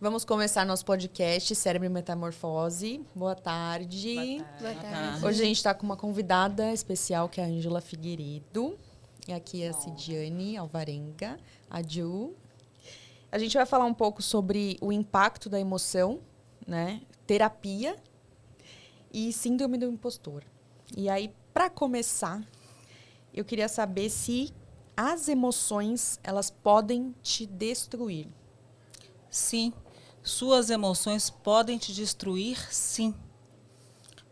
Vamos começar nosso podcast Cérebro e Metamorfose. Boa tarde. Boa tarde. Hoje a gente está com uma convidada especial, que é a Ângela Figueiredo. E aqui é a Cidiane Alvarenga, a Ju. A gente vai falar um pouco sobre o impacto da emoção, né? Terapia e síndrome do impostor. E aí, para começar, eu queria saber se as emoções, elas podem te destruir. Sim, suas emoções podem te destruir, sim.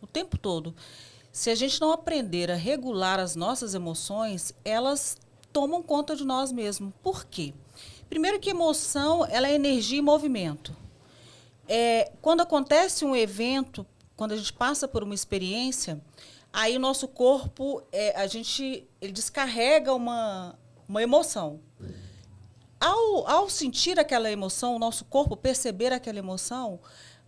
O tempo todo. Se a gente não aprender a regular as nossas emoções, elas tomam conta de nós mesmos. Por quê? Primeiro que emoção, ela é energia e movimento. Quando acontece um evento, quando a gente passa por uma experiência, aí o nosso corpo, ele descarrega uma emoção. Ao sentir aquela emoção, o nosso corpo perceber aquela emoção,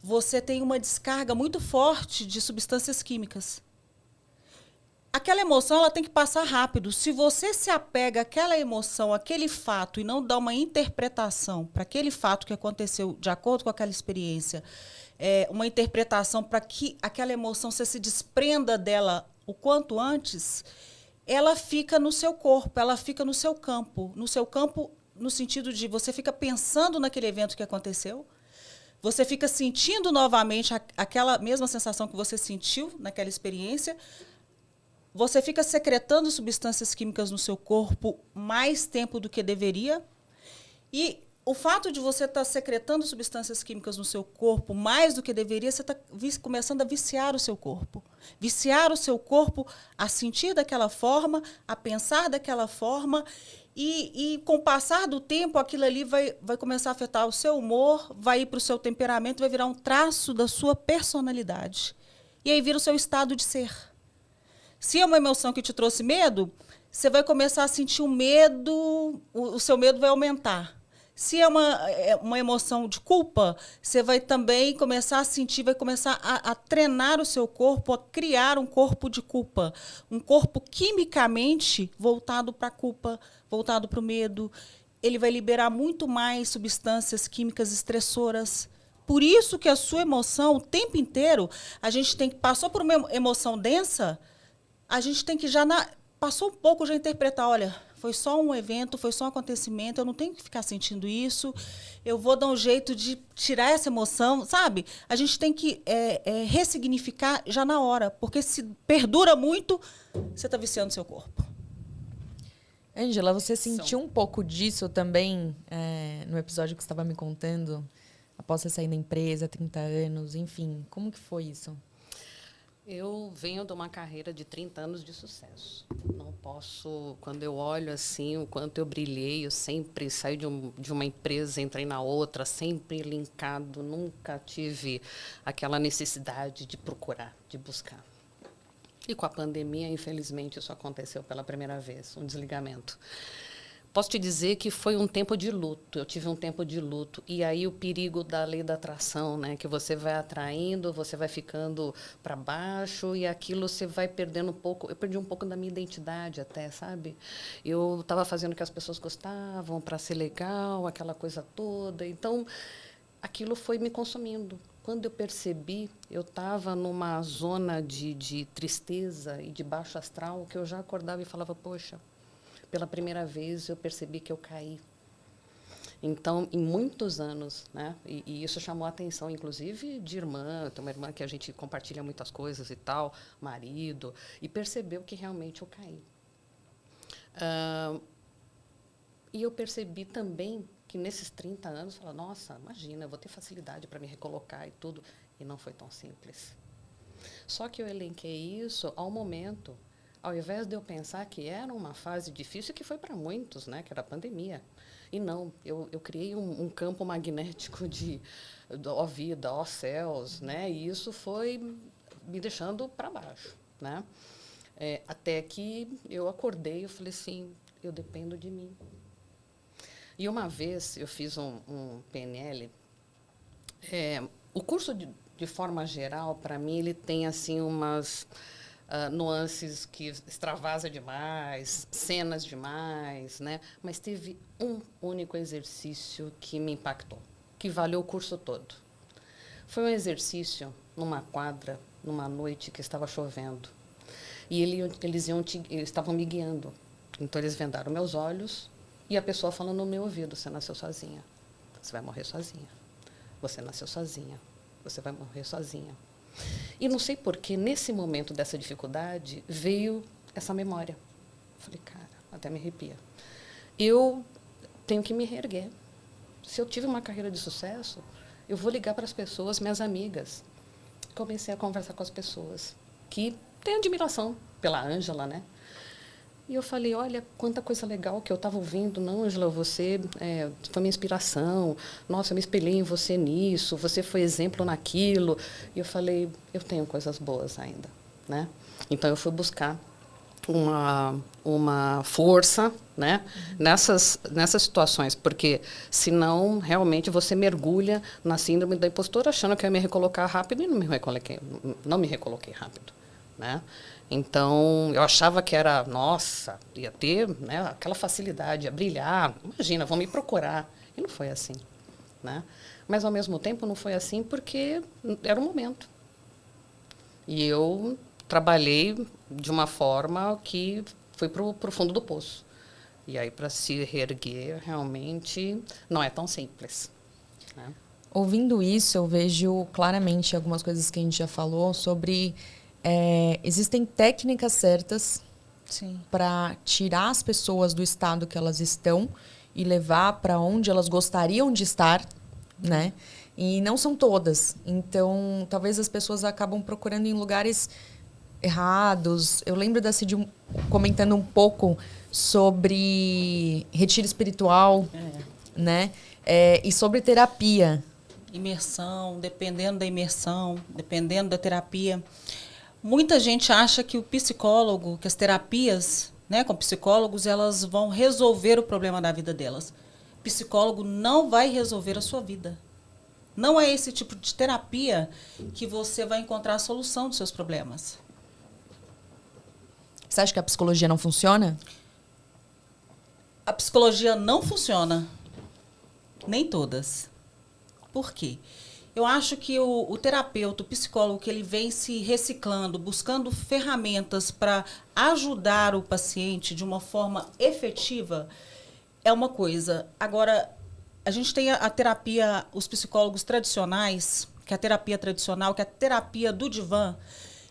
você tem uma descarga muito forte de substâncias químicas. Aquela emoção ela tem que passar rápido. Se você se apega àquela emoção, àquele fato, e não dá uma interpretação para aquele fato que aconteceu de acordo com aquela experiência, uma interpretação para que aquela emoção você se desprenda dela o quanto antes, ela fica no seu corpo, ela fica no seu campo. No seu campo, no sentido de você fica pensando naquele evento que aconteceu, você fica sentindo novamente aquela mesma sensação que você sentiu naquela experiência, você fica secretando substâncias químicas no seu corpo mais tempo do que deveria, e o fato de você estar secretando substâncias químicas no seu corpo mais do que deveria, você está começando a viciar o seu corpo. Viciar o seu corpo a sentir daquela forma, a pensar daquela forma, e com o passar do tempo, aquilo ali vai começar a afetar o seu humor, vai ir para o seu temperamento, vai virar um traço da sua personalidade. E aí vira o seu estado de ser. Se é uma emoção que te trouxe medo, você vai começar a sentir o medo, o seu medo vai aumentar. Se é uma emoção de culpa, você vai também começar a sentir, vai começar a treinar o seu corpo, a criar um corpo de culpa. Um corpo quimicamente voltado para a culpa, voltado para o medo. Ele vai liberar muito mais substâncias químicas estressoras. Por isso que a sua emoção, o tempo inteiro, a gente tem que passou por uma emoção densa, a gente tem que passou um pouco já interpretar, olha, foi só um evento, foi só um acontecimento, eu não tenho que ficar sentindo isso, eu vou dar um jeito de tirar essa emoção, sabe? A gente tem que ressignificar já na hora, porque se perdura muito, você está viciando seu corpo. Ângela, você sentiu um pouco disso também no episódio que você estava me contando, após você sair da empresa, 30 anos, enfim, como que foi isso? Eu venho de uma carreira de 30 anos de sucesso. Não posso, quando eu olho assim, o quanto eu brilhei, eu sempre saí de uma empresa, entrei na outra, sempre linkado, nunca tive aquela necessidade de procurar, de buscar. E com a pandemia, infelizmente, isso aconteceu pela primeira vez, um desligamento. Posso te dizer que foi um tempo de luto, eu tive um tempo de luto. E aí o perigo da lei da atração, né? Que você vai atraindo, você vai ficando para baixo e aquilo você vai perdendo um pouco. Eu perdi um pouco da minha identidade até, sabe? Eu estava fazendo o que as pessoas gostavam, para ser legal, aquela coisa toda. Então, aquilo foi me consumindo. Quando eu percebi, eu estava numa zona de tristeza e de baixo astral, que eu já acordava e falava, poxa, pela primeira vez eu percebi que eu caí. Então, em muitos anos, né? E isso chamou a atenção, inclusive, de irmã. Eu tenho uma irmã que a gente compartilha muitas coisas e tal, marido, e percebeu que realmente eu caí. E eu percebi também que nesses 30 anos, eu falei, nossa, imagina, eu vou ter facilidade para me recolocar e tudo. E não foi tão simples. Só que eu elenquei isso ao momento. Ao invés de eu pensar que era uma fase difícil, que foi para muitos, né, que era a pandemia. E não, eu criei um campo magnético de ó vida, ó céus, né, e isso foi me deixando para baixo, né. Até que eu acordei e falei assim, eu dependo de mim. E uma vez eu fiz um PNL, o curso de forma geral, para mim, ele tem assim umas nuances que extravasa demais, cenas demais, né? Mas teve um único exercício que me impactou, que valeu o curso todo. Foi um exercício numa quadra, numa noite que estava chovendo. E eles estavam me guiando. Então, eles vendaram meus olhos e a pessoa falando no meu ouvido: você nasceu sozinha, você vai morrer sozinha. Você nasceu sozinha, você vai morrer sozinha. E não sei por que, nesse momento dessa dificuldade, veio essa memória. Falei, cara, até me arrepia. Eu tenho que me reerguer. Se eu tive uma carreira de sucesso, eu vou ligar para as pessoas, minhas amigas. Comecei a conversar com as pessoas que têm admiração pela Ângela, né? E eu falei, olha, quanta coisa legal que eu estava ouvindo. Não, Ângela, você foi minha inspiração. Nossa, eu me espelhei em você nisso. Você foi exemplo naquilo. E eu falei, eu tenho coisas boas ainda, né? Então, eu fui buscar uma força, né, nessas situações, porque senão realmente você mergulha na síndrome da impostora achando que eu ia me recolocar rápido e não me recoloquei rápido, né? Então eu achava que era, nossa, ia ter, né, aquela facilidade, ia brilhar, imagina, vão me procurar, e não foi assim, né? Mas ao mesmo tempo não foi assim porque era o momento. E eu trabalhei de uma forma que foi para o fundo do poço. E aí, para se reerguer, realmente não é tão simples, né? Ouvindo isso, eu vejo claramente algumas coisas que a gente já falou sobre... existem técnicas certas para tirar as pessoas do estado que elas estão e levar para onde elas gostariam de estar, né? E não são todas. Então, talvez as pessoas acabam procurando em lugares errados. Eu lembro da Cid comentando um pouco sobre retiro espiritual, né? E sobre terapia. Imersão, dependendo da terapia. Muita gente acha que o psicólogo, que as terapias, né, com psicólogos, elas vão resolver o problema da vida delas. O psicólogo não vai resolver a sua vida. Não é esse tipo de terapia que você vai encontrar a solução dos seus problemas. Você acha que a psicologia não funciona? A psicologia não funciona. Nem todas. Por quê? Eu acho que o terapeuta, o psicólogo, que ele vem se reciclando, buscando ferramentas para ajudar o paciente de uma forma efetiva, é uma coisa. Agora, a gente tem a terapia, os psicólogos tradicionais, que é a terapia tradicional, que é a terapia do divã.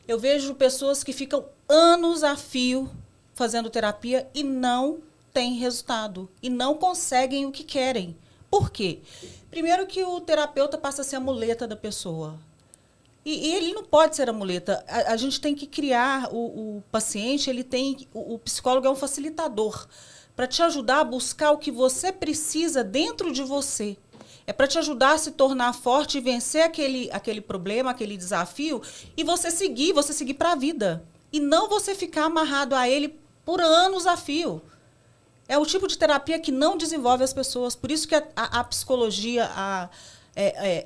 Eu vejo pessoas que ficam anos a fio fazendo terapia e não têm resultado. E não conseguem o que querem. Por quê? Primeiro que o terapeuta passa a ser a muleta da pessoa. E ele não pode ser a muleta. A gente tem que criar o paciente, o psicólogo é um facilitador para te ajudar a buscar o que você precisa dentro de você. É para te ajudar a se tornar forte e vencer aquele problema, aquele desafio, e você seguir para a vida. E não você ficar amarrado a ele por anos a fio. É o tipo de terapia que não desenvolve as pessoas. Por isso que a psicologia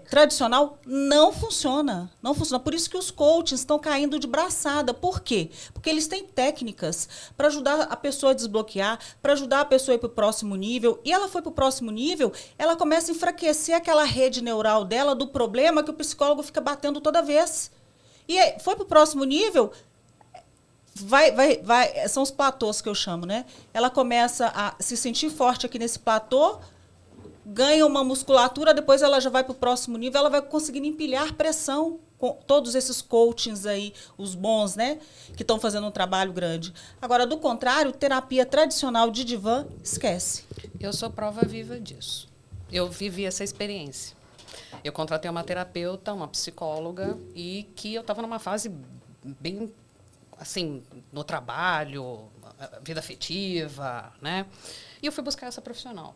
tradicional não funciona. Não funciona. Por isso que os coaches estão caindo de braçada. Por quê? Porque eles têm técnicas para ajudar a pessoa a desbloquear, para ajudar a pessoa a ir para o próximo nível. E ela foi para o próximo nível, ela começa a enfraquecer aquela rede neural dela do problema que o psicólogo fica batendo toda vez. E foi para o próximo nível... São os platôs que eu chamo, né? Ela começa a se sentir forte aqui nesse platô, ganha uma musculatura, depois ela já vai para o próximo nível, ela vai conseguindo empilhar pressão com todos esses coachings aí, os bons, né? Que estão fazendo um trabalho grande. Agora, do contrário, terapia tradicional de divã, esquece. Eu sou prova viva disso. Eu vivi essa experiência. Eu contratei uma terapeuta, uma psicóloga, e que eu estava numa fase bem... assim, no trabalho, vida afetiva, né? E eu fui buscar essa profissional.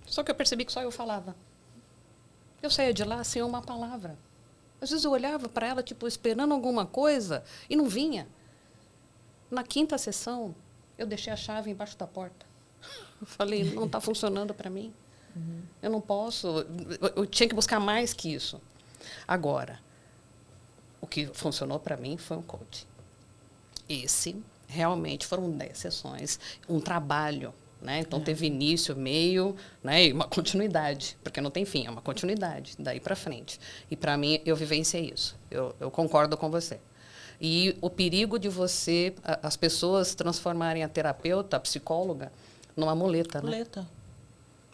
Só que eu percebi que só eu falava. Eu saía de lá sem uma palavra. Às vezes eu olhava para ela, tipo, esperando alguma coisa, e não vinha. Na 5ª sessão, eu deixei a chave embaixo da porta. Eu falei, não está funcionando para mim. Eu não posso... Eu tinha que buscar mais que isso. Agora, o que funcionou para mim foi um coaching. Esse, realmente, foram 10 sessões, um trabalho né? Então, teve início, meio, né? E uma continuidade, porque não tem fim, é uma continuidade, daí para frente. E, para mim, eu vivenciei isso. Eu concordo com você. E o perigo de você, as pessoas transformarem a terapeuta, a psicóloga, numa muleta, né?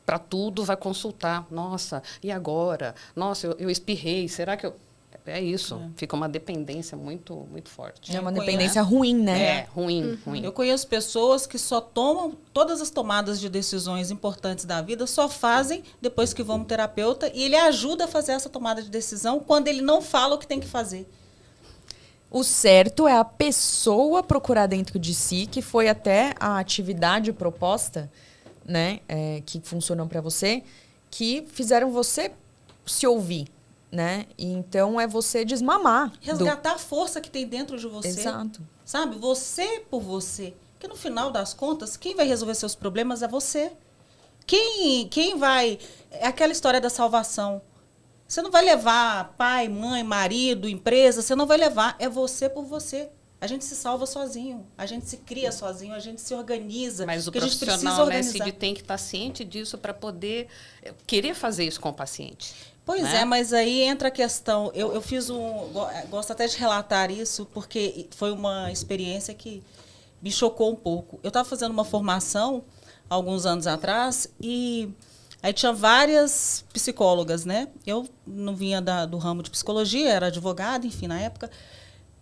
Para tudo vai consultar. Nossa, e agora? Nossa, eu espirrei, será que eu... É isso, fica uma dependência muito, muito forte. É uma dependência ruim, né? É, ruim. Eu conheço pessoas que só tomam todas as tomadas de decisões importantes da vida, só fazem depois que vão no terapeuta, e ele ajuda a fazer essa tomada de decisão quando ele não fala o que tem que fazer. O certo é a pessoa procurar dentro de si, que foi até a atividade proposta, né, que funcionam para você, que fizeram você se ouvir, né? E então é você desmamar. Resgatar a força que tem dentro de você. Exato. Sabe? Você por você. Porque no final das contas, quem vai resolver seus problemas é você. Quem vai... É aquela história da salvação. Você não vai levar pai, mãe, marido, empresa, você não vai levar. É você por você. A gente se salva sozinho, a gente se cria sozinho, a gente se organiza. Mas o a gente profissional, né, Cid, tem que estar ciente disso para poder querer fazer isso com o paciente. Pois né? Mas aí entra a questão. Eu fiz gosto até de relatar isso, porque foi uma experiência que me chocou um pouco. Eu estava fazendo uma formação alguns anos atrás e aí tinha várias psicólogas, né? Eu não vinha do ramo de psicologia, era advogada, enfim, na época.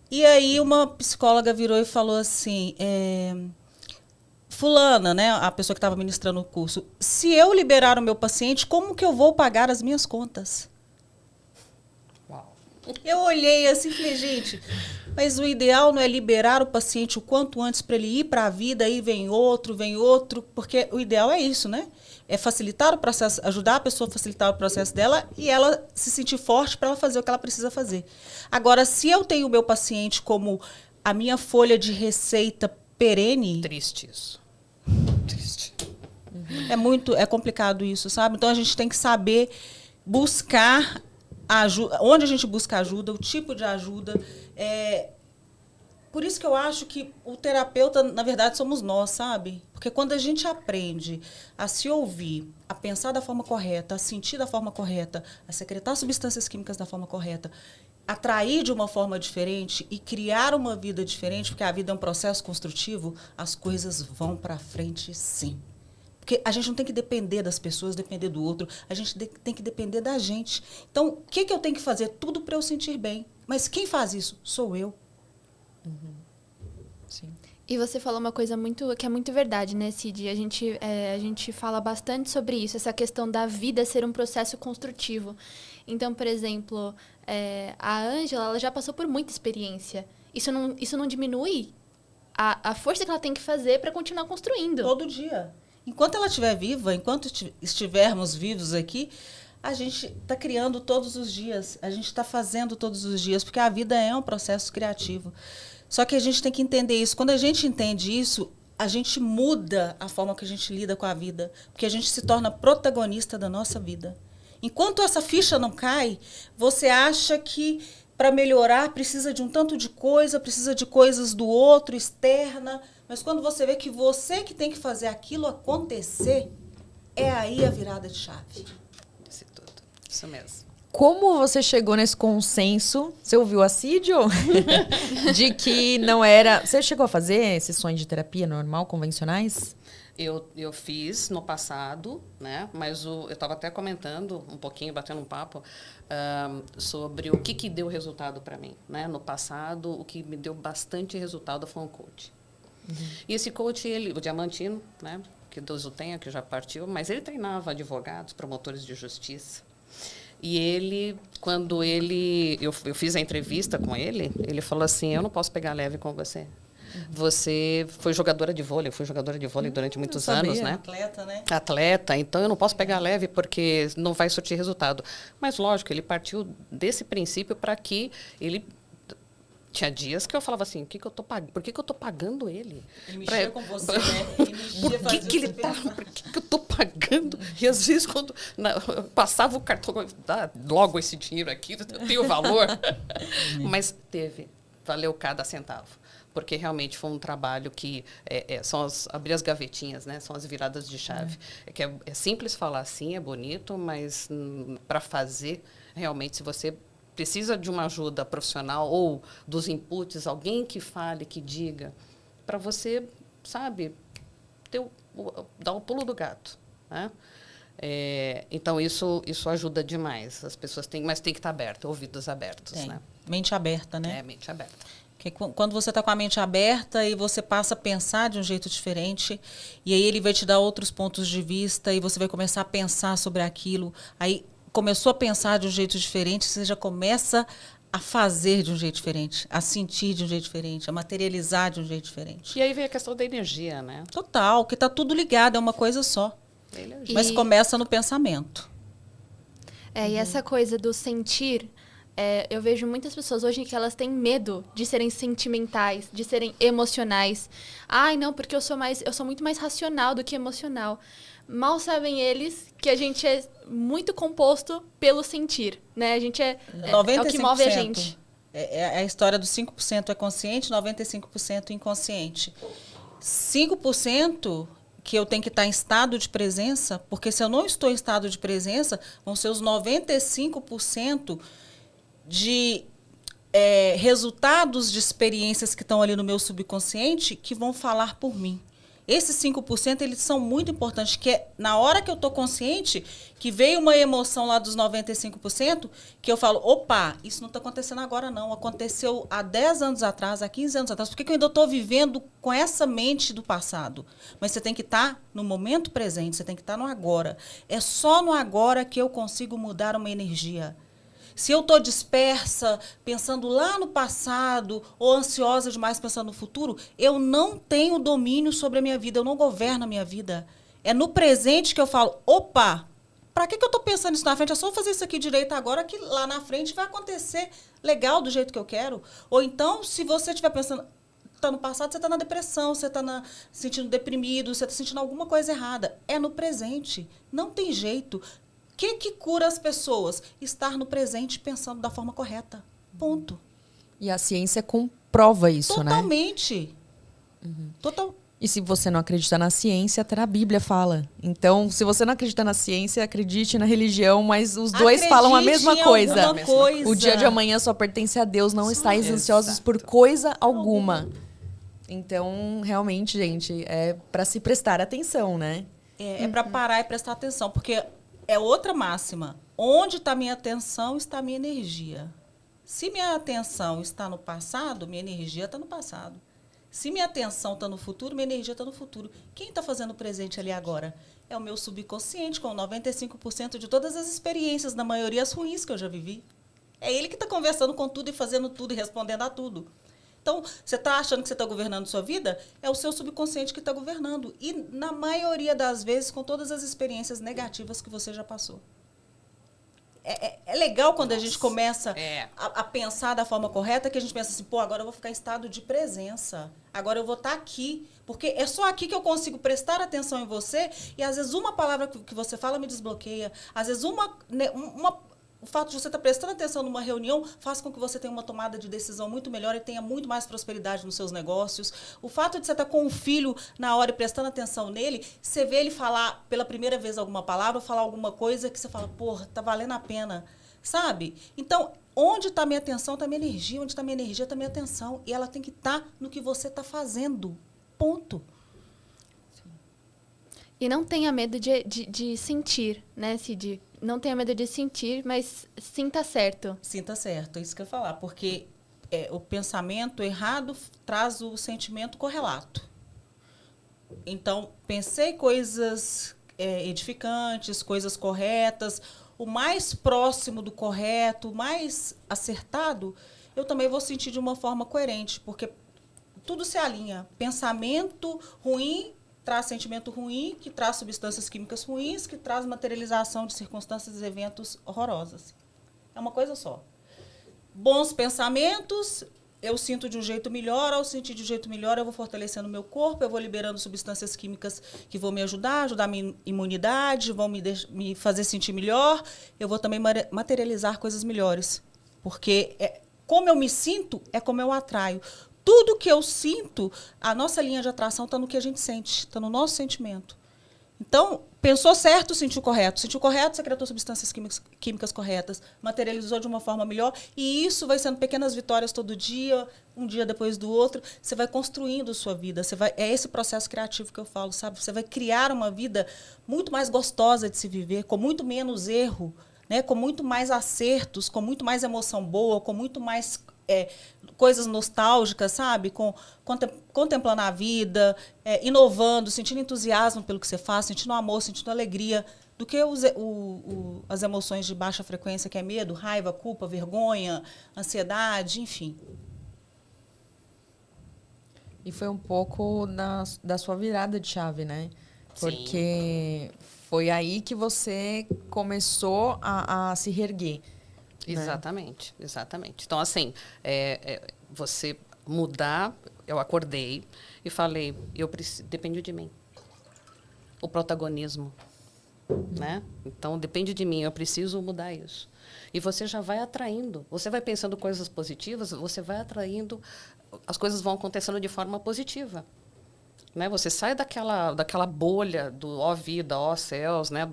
E aí uma psicóloga virou e falou assim, fulana, né, a pessoa que estava ministrando o curso, se eu liberar o meu paciente, como que eu vou pagar as minhas contas? Uau. Eu olhei assim e falei, gente, mas o ideal não é liberar o paciente o quanto antes para ele ir para a vida, aí vem outro, porque o ideal é isso, né? É facilitar o processo, ajudar a pessoa a facilitar o processo dela e ela se sentir forte para ela fazer o que ela precisa fazer. Agora, se eu tenho o meu paciente como a minha folha de receita perene... Triste isso. Triste. É complicado isso, sabe? Então, a gente tem que saber buscar ajuda, onde a gente busca ajuda, o tipo de ajuda. Por isso que eu acho que o terapeuta, na verdade, somos nós, sabe? Porque quando a gente aprende a se ouvir, a pensar da forma correta, a sentir da forma correta, a secretar substâncias químicas da forma correta, atrair de uma forma diferente e criar uma vida diferente, porque a vida é um processo construtivo, as coisas vão para frente, sim. Porque a gente não tem que depender das pessoas, depender do outro, a gente tem que depender da gente. Então, o que eu tenho que fazer? Tudo para eu sentir bem. Mas quem faz isso? Sou eu. Sim. E você falou uma coisa que é muito verdade, né, Cid? A gente fala bastante sobre isso, essa questão da vida ser um processo construtivo. Então, por exemplo, a Ângela, ela já passou por muita experiência. Isso não diminui a força que ela tem que fazer para continuar construindo. Todo dia. Enquanto ela estiver viva, enquanto estivermos vivos aqui, a gente está criando todos os dias, a gente está fazendo todos os dias, porque a vida é um processo criativo. Só que a gente tem que entender isso. Quando a gente entende isso, a gente muda a forma que a gente lida com a vida, porque a gente se torna protagonista da nossa vida. Enquanto essa ficha não cai, você acha que para melhorar precisa de um tanto de coisa, precisa de coisas do outro, externa, mas quando você vê que você que tem que fazer aquilo acontecer, é aí a virada de chave. Isso mesmo. Como você chegou nesse consenso? Você ouviu assídio? De que não era... Você chegou a fazer sessões de terapia normal, convencionais? Eu fiz no passado, né? Mas eu estava até comentando um pouquinho, batendo um papo, sobre o que deu resultado para mim. Né? No passado, o que me deu bastante resultado foi um coach. E esse coach, o Diamantino, né? Que Deus o tenha, que já partiu, mas ele treinava advogados, promotores de justiça. E ele, quando eu fiz a entrevista com ele, ele falou assim, eu não posso pegar leve com você. Você foi jogadora de vôlei, eu fui jogadora de vôlei durante muitos anos, né? Atleta, né? Atleta, então eu não posso pegar leve porque não vai surtir resultado. Mas, lógico, ele partiu desse princípio para que ele... Tinha dias que eu falava assim, por que eu estou pagando ele? Ele mexia com você, né? Ele mexia, por que ele tá? Por que eu estou pagando? E às vezes, quando eu passava o cartão, dá logo esse dinheiro aqui, eu tenho valor. Mas valeu cada centavo. porque realmente foi um trabalho que abrir as gavetinhas, né? São as viradas de chave. É simples falar assim, é bonito, mas para fazer, realmente, se você precisa de uma ajuda profissional ou dos inputs, alguém que fale, que diga, para você, sabe, dar o pulo do gato, né? Então, isso ajuda demais. As pessoas mas tem que estar aberto, ouvidos abertos. Né? Mente aberta, né? Mente aberta. Porque quando você está com a mente aberta e você passa a pensar de um jeito diferente, e aí ele vai te dar outros pontos de vista, e você vai começar a pensar sobre aquilo. Aí começou a pensar de um jeito diferente, você já começa a fazer de um jeito diferente, a sentir de um jeito diferente, a materializar de um jeito diferente. E aí vem a questão da energia, né? Total, que está tudo ligado, é uma coisa só. Mas começa no pensamento. E essa coisa do sentir, eu vejo muitas pessoas hoje que elas têm medo de serem sentimentais, de serem emocionais. Ai, não, porque eu sou muito mais racional do que emocional. Mal sabem eles que a gente é muito composto pelo sentir, né? A gente é o que move a gente. É a história dos 5% é consciente, 95% inconsciente. 5% que eu tenho que estar em estado de presença, porque se eu não estou em estado de presença, vão ser os 95% de resultados de experiências que estão ali no meu subconsciente que vão falar por mim. Esses 5%, eles são muito importantes, que é na hora que eu estou consciente, que veio uma emoção lá dos 95%, que eu falo, opa, isso não está acontecendo agora não, aconteceu há 10 anos atrás, há 15 anos atrás, por que eu ainda estou vivendo com essa mente do passado? Mas você tem que estar no momento presente, você tem que estar no agora. É só no agora que eu consigo mudar uma energia. Se eu estou dispersa, pensando lá no passado, ou ansiosa demais pensando no futuro, eu não tenho domínio sobre a minha vida, eu não governo a minha vida. É no presente que eu falo, opa, para que eu estou pensando isso na frente? É só fazer isso aqui direito agora, que lá na frente vai acontecer legal do jeito que eu quero. Ou então, se você estiver pensando, está no passado, você está na depressão, você está se sentindo deprimido, você está sentindo alguma coisa errada. É no presente, não tem jeito. O que cura as pessoas? Estar no presente pensando da forma correta. Ponto. E a ciência comprova isso, Totalmente. né? Total. E se você não acredita na ciência, até a Bíblia fala. Então, se você não acredita na ciência, acredite na religião, mas os dois falam a mesma coisa. O dia de amanhã só pertence a Deus, não estáis ansiosos por coisa alguma. Então, realmente, gente, é para se prestar atenção, né? É para parar e prestar atenção, porque é outra máxima. Onde está minha atenção, está minha energia. Se minha atenção está no passado, minha energia está no passado. Se minha atenção está no futuro, minha energia está no futuro. Quem está fazendo o presente ali agora? É o meu subconsciente, com 95% de todas as experiências, na maioria as ruins que eu já vivi. É ele que está conversando com tudo e fazendo tudo e respondendo a tudo. Então, você está achando que você está governando sua vida? É o seu subconsciente que está governando. E, na maioria das vezes, com todas as experiências negativas que você já passou. É legal quando a gente começa a pensar da forma correta, que a gente pensa assim, pô, agora eu vou ficar em estado de presença. Agora eu vou estar aqui. Porque é só aqui que eu consigo prestar atenção em você e, às vezes, uma palavra que você fala me desbloqueia. Às vezes, o fato de você estar prestando atenção numa reunião faz com que você tenha uma tomada de decisão muito melhor e tenha muito mais prosperidade nos seus negócios. O fato de você estar com um filho na hora e prestando atenção nele, você vê ele falar pela primeira vez alguma palavra, falar alguma coisa que você fala, porra, tá valendo a pena, sabe? Então, onde está minha atenção, está minha energia. Onde está minha energia, está minha atenção. E ela tem que estar no que você está fazendo. Ponto. E não tenha medo de sentir, né, Cid? Não tenha medo de sentir, mas sinta certo. Sinta certo, é isso que eu ia falar. Porque o pensamento errado traz o sentimento correlato. Então, pensei coisas edificantes, coisas corretas, o mais próximo do correto, o mais acertado, eu também vou sentir de uma forma coerente, porque tudo se alinha. Pensamento ruim traz sentimento ruim, que traz substâncias químicas ruins, que traz materialização de circunstâncias e eventos horrorosas. É uma coisa só. Bons pensamentos, eu sinto de um jeito melhor, ao sentir de um jeito melhor, eu vou fortalecendo o meu corpo, eu vou liberando substâncias químicas que vão me ajudar a minha imunidade, vão me fazer sentir melhor, eu vou também materializar coisas melhores. Porque como eu me sinto, é como eu atraio. tudo que eu sinto, a nossa linha de atração está no que a gente sente, está no nosso sentimento. Então, pensou certo, sentiu correto. Sentiu correto, secretou substâncias químicas corretas, materializou de uma forma melhor. E isso vai sendo pequenas vitórias todo dia, um dia depois do outro. Você vai construindo sua vida. É esse processo criativo que eu falo, sabe? Você vai criar uma vida muito mais gostosa de se viver, com muito menos erro, né? Com muito mais acertos, com muito mais emoção boa, com muito mais... coisas nostálgicas, sabe? Contemplando a vida, inovando, sentindo entusiasmo pelo que você faz, sentindo amor, sentindo alegria, do que as emoções de baixa frequência, que é medo, raiva, culpa, vergonha, ansiedade, enfim. E foi um pouco da sua virada de chave, né? Porque foi aí que você começou a se reerguer. Exatamente, exatamente. Então, assim, você mudar, eu acordei e falei, depende de mim. O protagonismo, né? Então, depende de mim, eu preciso mudar isso. E você já vai atraindo, você vai pensando coisas positivas, você vai atraindo, as coisas vão acontecendo de forma positiva. Né? Você sai daquela bolha do ó vida, ó céus, né?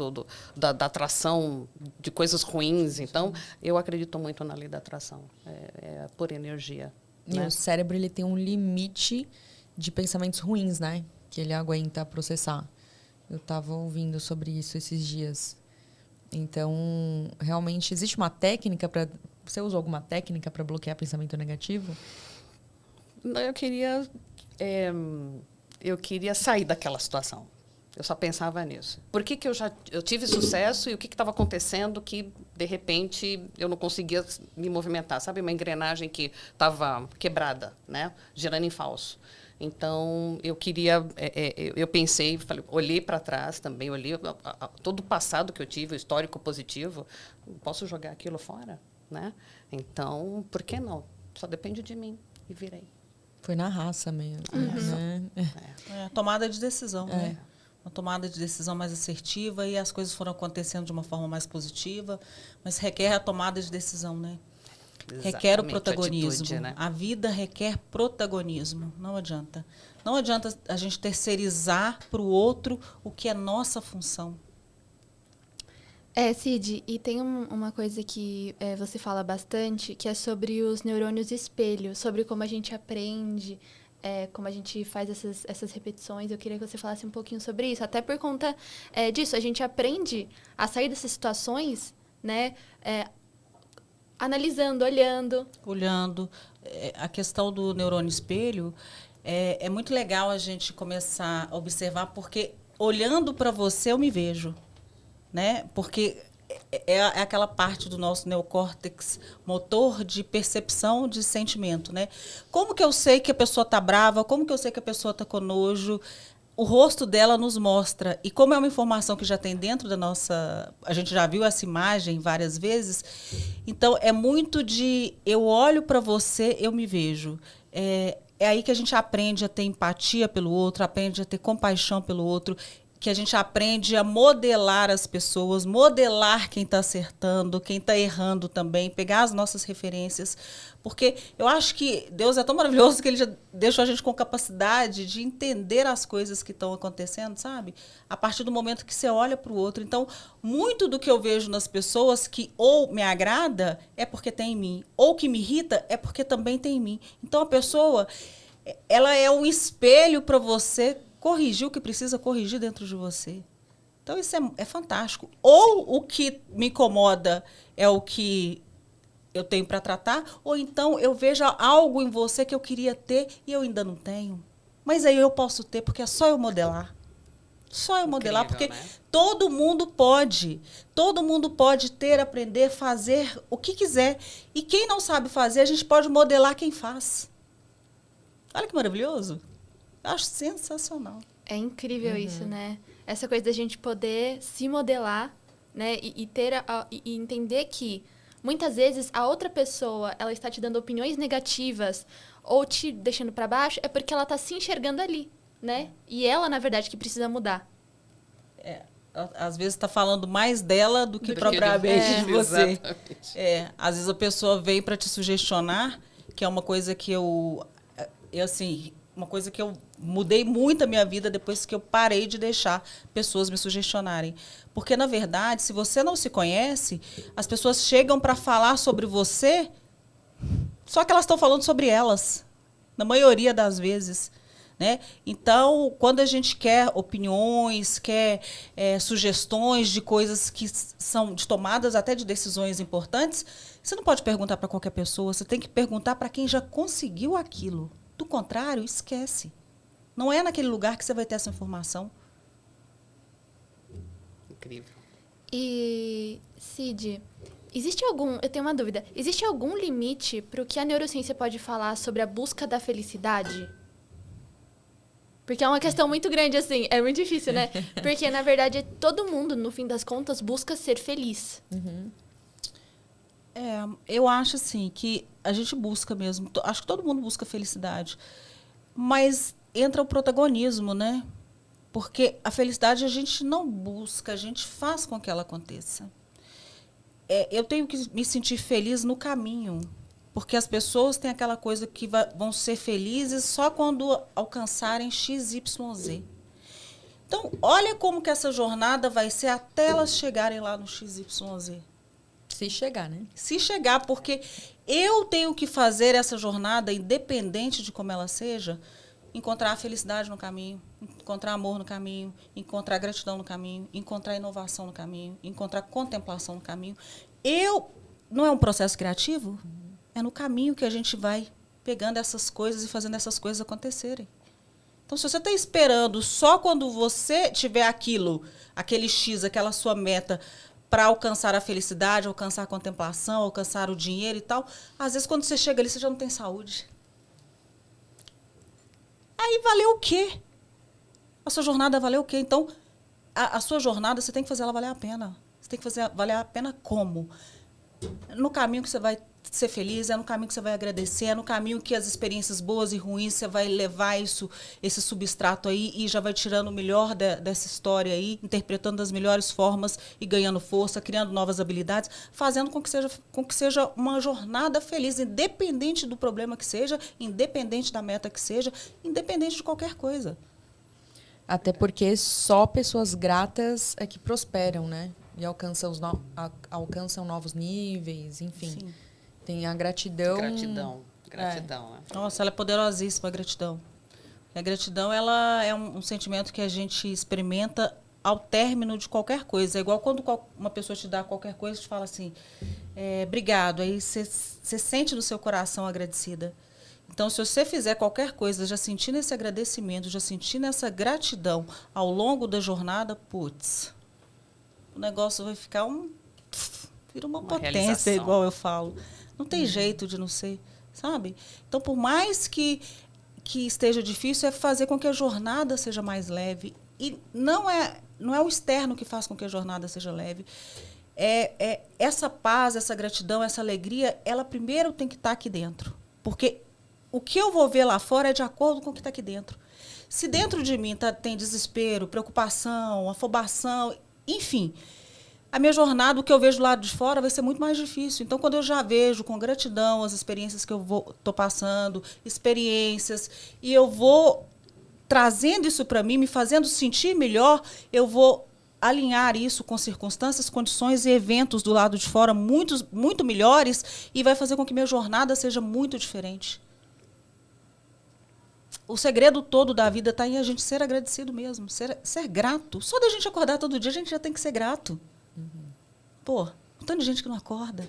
Da atração de coisas ruins. Então, eu acredito muito na lei da atração. É por energia. E o cérebro ele tem um limite de pensamentos ruins, né? Que ele aguenta processar. Eu estava ouvindo sobre isso esses dias. Então, realmente, existe uma técnica para... Você usou alguma técnica para bloquear pensamento negativo? Eu queria sair daquela situação. Eu só pensava nisso. Por que eu tive sucesso e o que estava acontecendo que, de repente, eu não conseguia me movimentar? Sabe, uma engrenagem que estava quebrada, né? Girando em falso. Então, eu queria... eu pensei, olhei para trás também, olhei todo o passado que eu tive, o histórico positivo. Posso jogar aquilo fora? Né? Então, por que não? Só depende de mim. E virei. Foi na raça mesmo. Né? Tomada de decisão, né? Uma tomada de decisão mais assertiva e as coisas foram acontecendo de uma forma mais positiva, mas requer a tomada de decisão, né? Requer o protagonismo. Atitude, né? A vida requer protagonismo, não adianta. Não adianta a gente terceirizar para o outro o que é nossa função. Cid, e tem uma coisa que você fala bastante, que é sobre os neurônios espelho, sobre como a gente aprende, como a gente faz essas repetições. Eu queria que você falasse um pouquinho sobre isso, até por conta disso. A gente aprende a sair dessas situações, né, analisando, olhando. Olhando. A questão do neurônio espelho é muito legal a gente começar a observar, porque olhando para você eu me vejo. Né? Porque é aquela parte do nosso neocórtex motor de percepção de sentimento. Né? Como que eu sei que a pessoa está brava? Como que eu sei que a pessoa está com nojo? O rosto dela nos mostra. E como é uma informação que já tem dentro da nossa... A gente já viu essa imagem várias vezes. Então, é muito de... Eu olho para você, eu me vejo. É aí que a gente aprende a ter empatia pelo outro, aprende a ter compaixão pelo outro, que a gente aprende a modelar as pessoas, modelar quem está acertando, quem está errando também, pegar as nossas referências. Porque eu acho que Deus é tão maravilhoso que Ele já deixou a gente com capacidade de entender as coisas que estão acontecendo, sabe? A partir do momento que você olha para o outro. Então, muito do que eu vejo nas pessoas que ou me agrada é porque tem em mim, ou que me irrita é porque também tem em mim. Então, a pessoa, ela é um espelho para você corrigir o que precisa corrigir dentro de você. Então, isso é fantástico. Ou o que me incomoda é o que eu tenho para tratar, ou então eu vejo algo em você que eu queria ter e eu ainda não tenho. Mas aí eu posso ter, porque é só eu modelar. Só eu modelar, porque né? Todo mundo pode. Todo mundo pode ter, aprender, fazer o que quiser. E quem não sabe fazer, a gente pode modelar quem faz. Olha que maravilhoso. Acho sensacional. É incrível isso, né? Essa coisa da gente poder se modelar, né? E entender que muitas vezes a outra pessoa ela está te dando opiniões negativas ou te deixando para baixo é porque ela está se enxergando ali, né? E ela, na verdade, que precisa mudar. Às vezes está falando mais dela do que propriamente de você. Às vezes a pessoa vem para te sugestionar, que é uma coisa que eu assim, uma coisa que eu mudei muito a minha vida depois que eu parei de deixar pessoas me sugestionarem. Porque, na verdade, se você não se conhece, as pessoas chegam para falar sobre você, só que elas estão falando sobre elas, na maioria das vezes. Né? Então, quando a gente quer opiniões, quer sugestões de coisas que são de tomadas até de decisões importantes, você não pode perguntar para qualquer pessoa, você tem que perguntar para quem já conseguiu aquilo. Do contrário, esquece. Não é naquele lugar que você vai ter essa informação. Incrível. E, Cid, eu tenho uma dúvida, existe algum limite para o que a neurociência pode falar sobre a busca da felicidade? Porque é uma questão muito grande, assim, é muito difícil, né? Porque, na verdade, todo mundo, no fim das contas, busca ser feliz. Eu acho, assim, que a gente busca mesmo. Acho que todo mundo busca felicidade. Mas entra o protagonismo, né? Porque a felicidade a gente não busca, a gente faz com que ela aconteça. Eu tenho que me sentir feliz no caminho. Porque as pessoas têm aquela coisa que vão ser felizes só quando alcançarem X, Y, Z. Então, olha como que essa jornada vai ser até elas chegarem lá no X, Y, Z. Se chegar, né? Se chegar, porque eu tenho que fazer essa jornada, independente de como ela seja, encontrar a felicidade no caminho, encontrar amor no caminho, encontrar gratidão no caminho, encontrar inovação no caminho, encontrar contemplação no caminho. Não é um processo criativo? É no caminho que a gente vai pegando essas coisas e fazendo essas coisas acontecerem. Então, se você está esperando só quando você tiver aquele X, aquela sua meta, para alcançar a felicidade, alcançar a contemplação, alcançar o dinheiro e tal, às vezes, quando você chega ali, você já não tem saúde. Aí valeu o quê? A sua jornada valeu o quê? Então, a sua jornada, você tem que fazer ela valer a pena. Você tem que fazer valer a pena como? No caminho que você vai ser feliz, é no caminho que você vai agradecer, é no caminho que as experiências boas e ruins você vai levar esse substrato aí e já vai tirando o melhor dessa história aí, interpretando das melhores formas e ganhando força, criando novas habilidades, fazendo com que seja uma jornada feliz, independente do problema que seja, independente da meta que seja, independente de qualquer coisa. Até porque só pessoas gratas é que prosperam, né? E alcançam novos níveis, enfim. Sim. Tem a gratidão. Gratidão, né? Nossa, ela é poderosíssima, a gratidão. A gratidão, ela é um sentimento que a gente experimenta ao término de qualquer coisa. É igual quando uma pessoa te dá qualquer coisa, te fala assim, obrigado. Aí você sente no seu coração agradecida. Então, se você fizer qualquer coisa, já sentindo esse agradecimento, já sentindo essa gratidão ao longo da jornada, putz, o negócio vai ficar vira uma potência, realização. igual eu falo. Não tem jeito de não ser, sabe? Então, por mais que esteja difícil, é fazer com que a jornada seja mais leve. E não é o externo que faz com que a jornada seja leve. É essa paz, essa gratidão, essa alegria, ela primeiro tem que estar aqui dentro. Porque o que eu vou ver lá fora é de acordo com o que está aqui dentro. Se dentro de mim tem desespero, preocupação, afobação, enfim, a minha jornada, o que eu vejo do lado de fora, vai ser muito mais difícil. Então, quando eu já vejo com gratidão as experiências que eu estou passando, experiências, e eu vou trazendo isso para mim, me fazendo sentir melhor, eu vou alinhar isso com circunstâncias, condições e eventos do lado de fora muito melhores e vai fazer com que minha jornada seja muito diferente. O segredo todo da vida está em a gente ser agradecido mesmo, ser grato. Só da gente acordar todo dia, a gente já tem que ser grato. Pô, um tanto de gente que não acorda.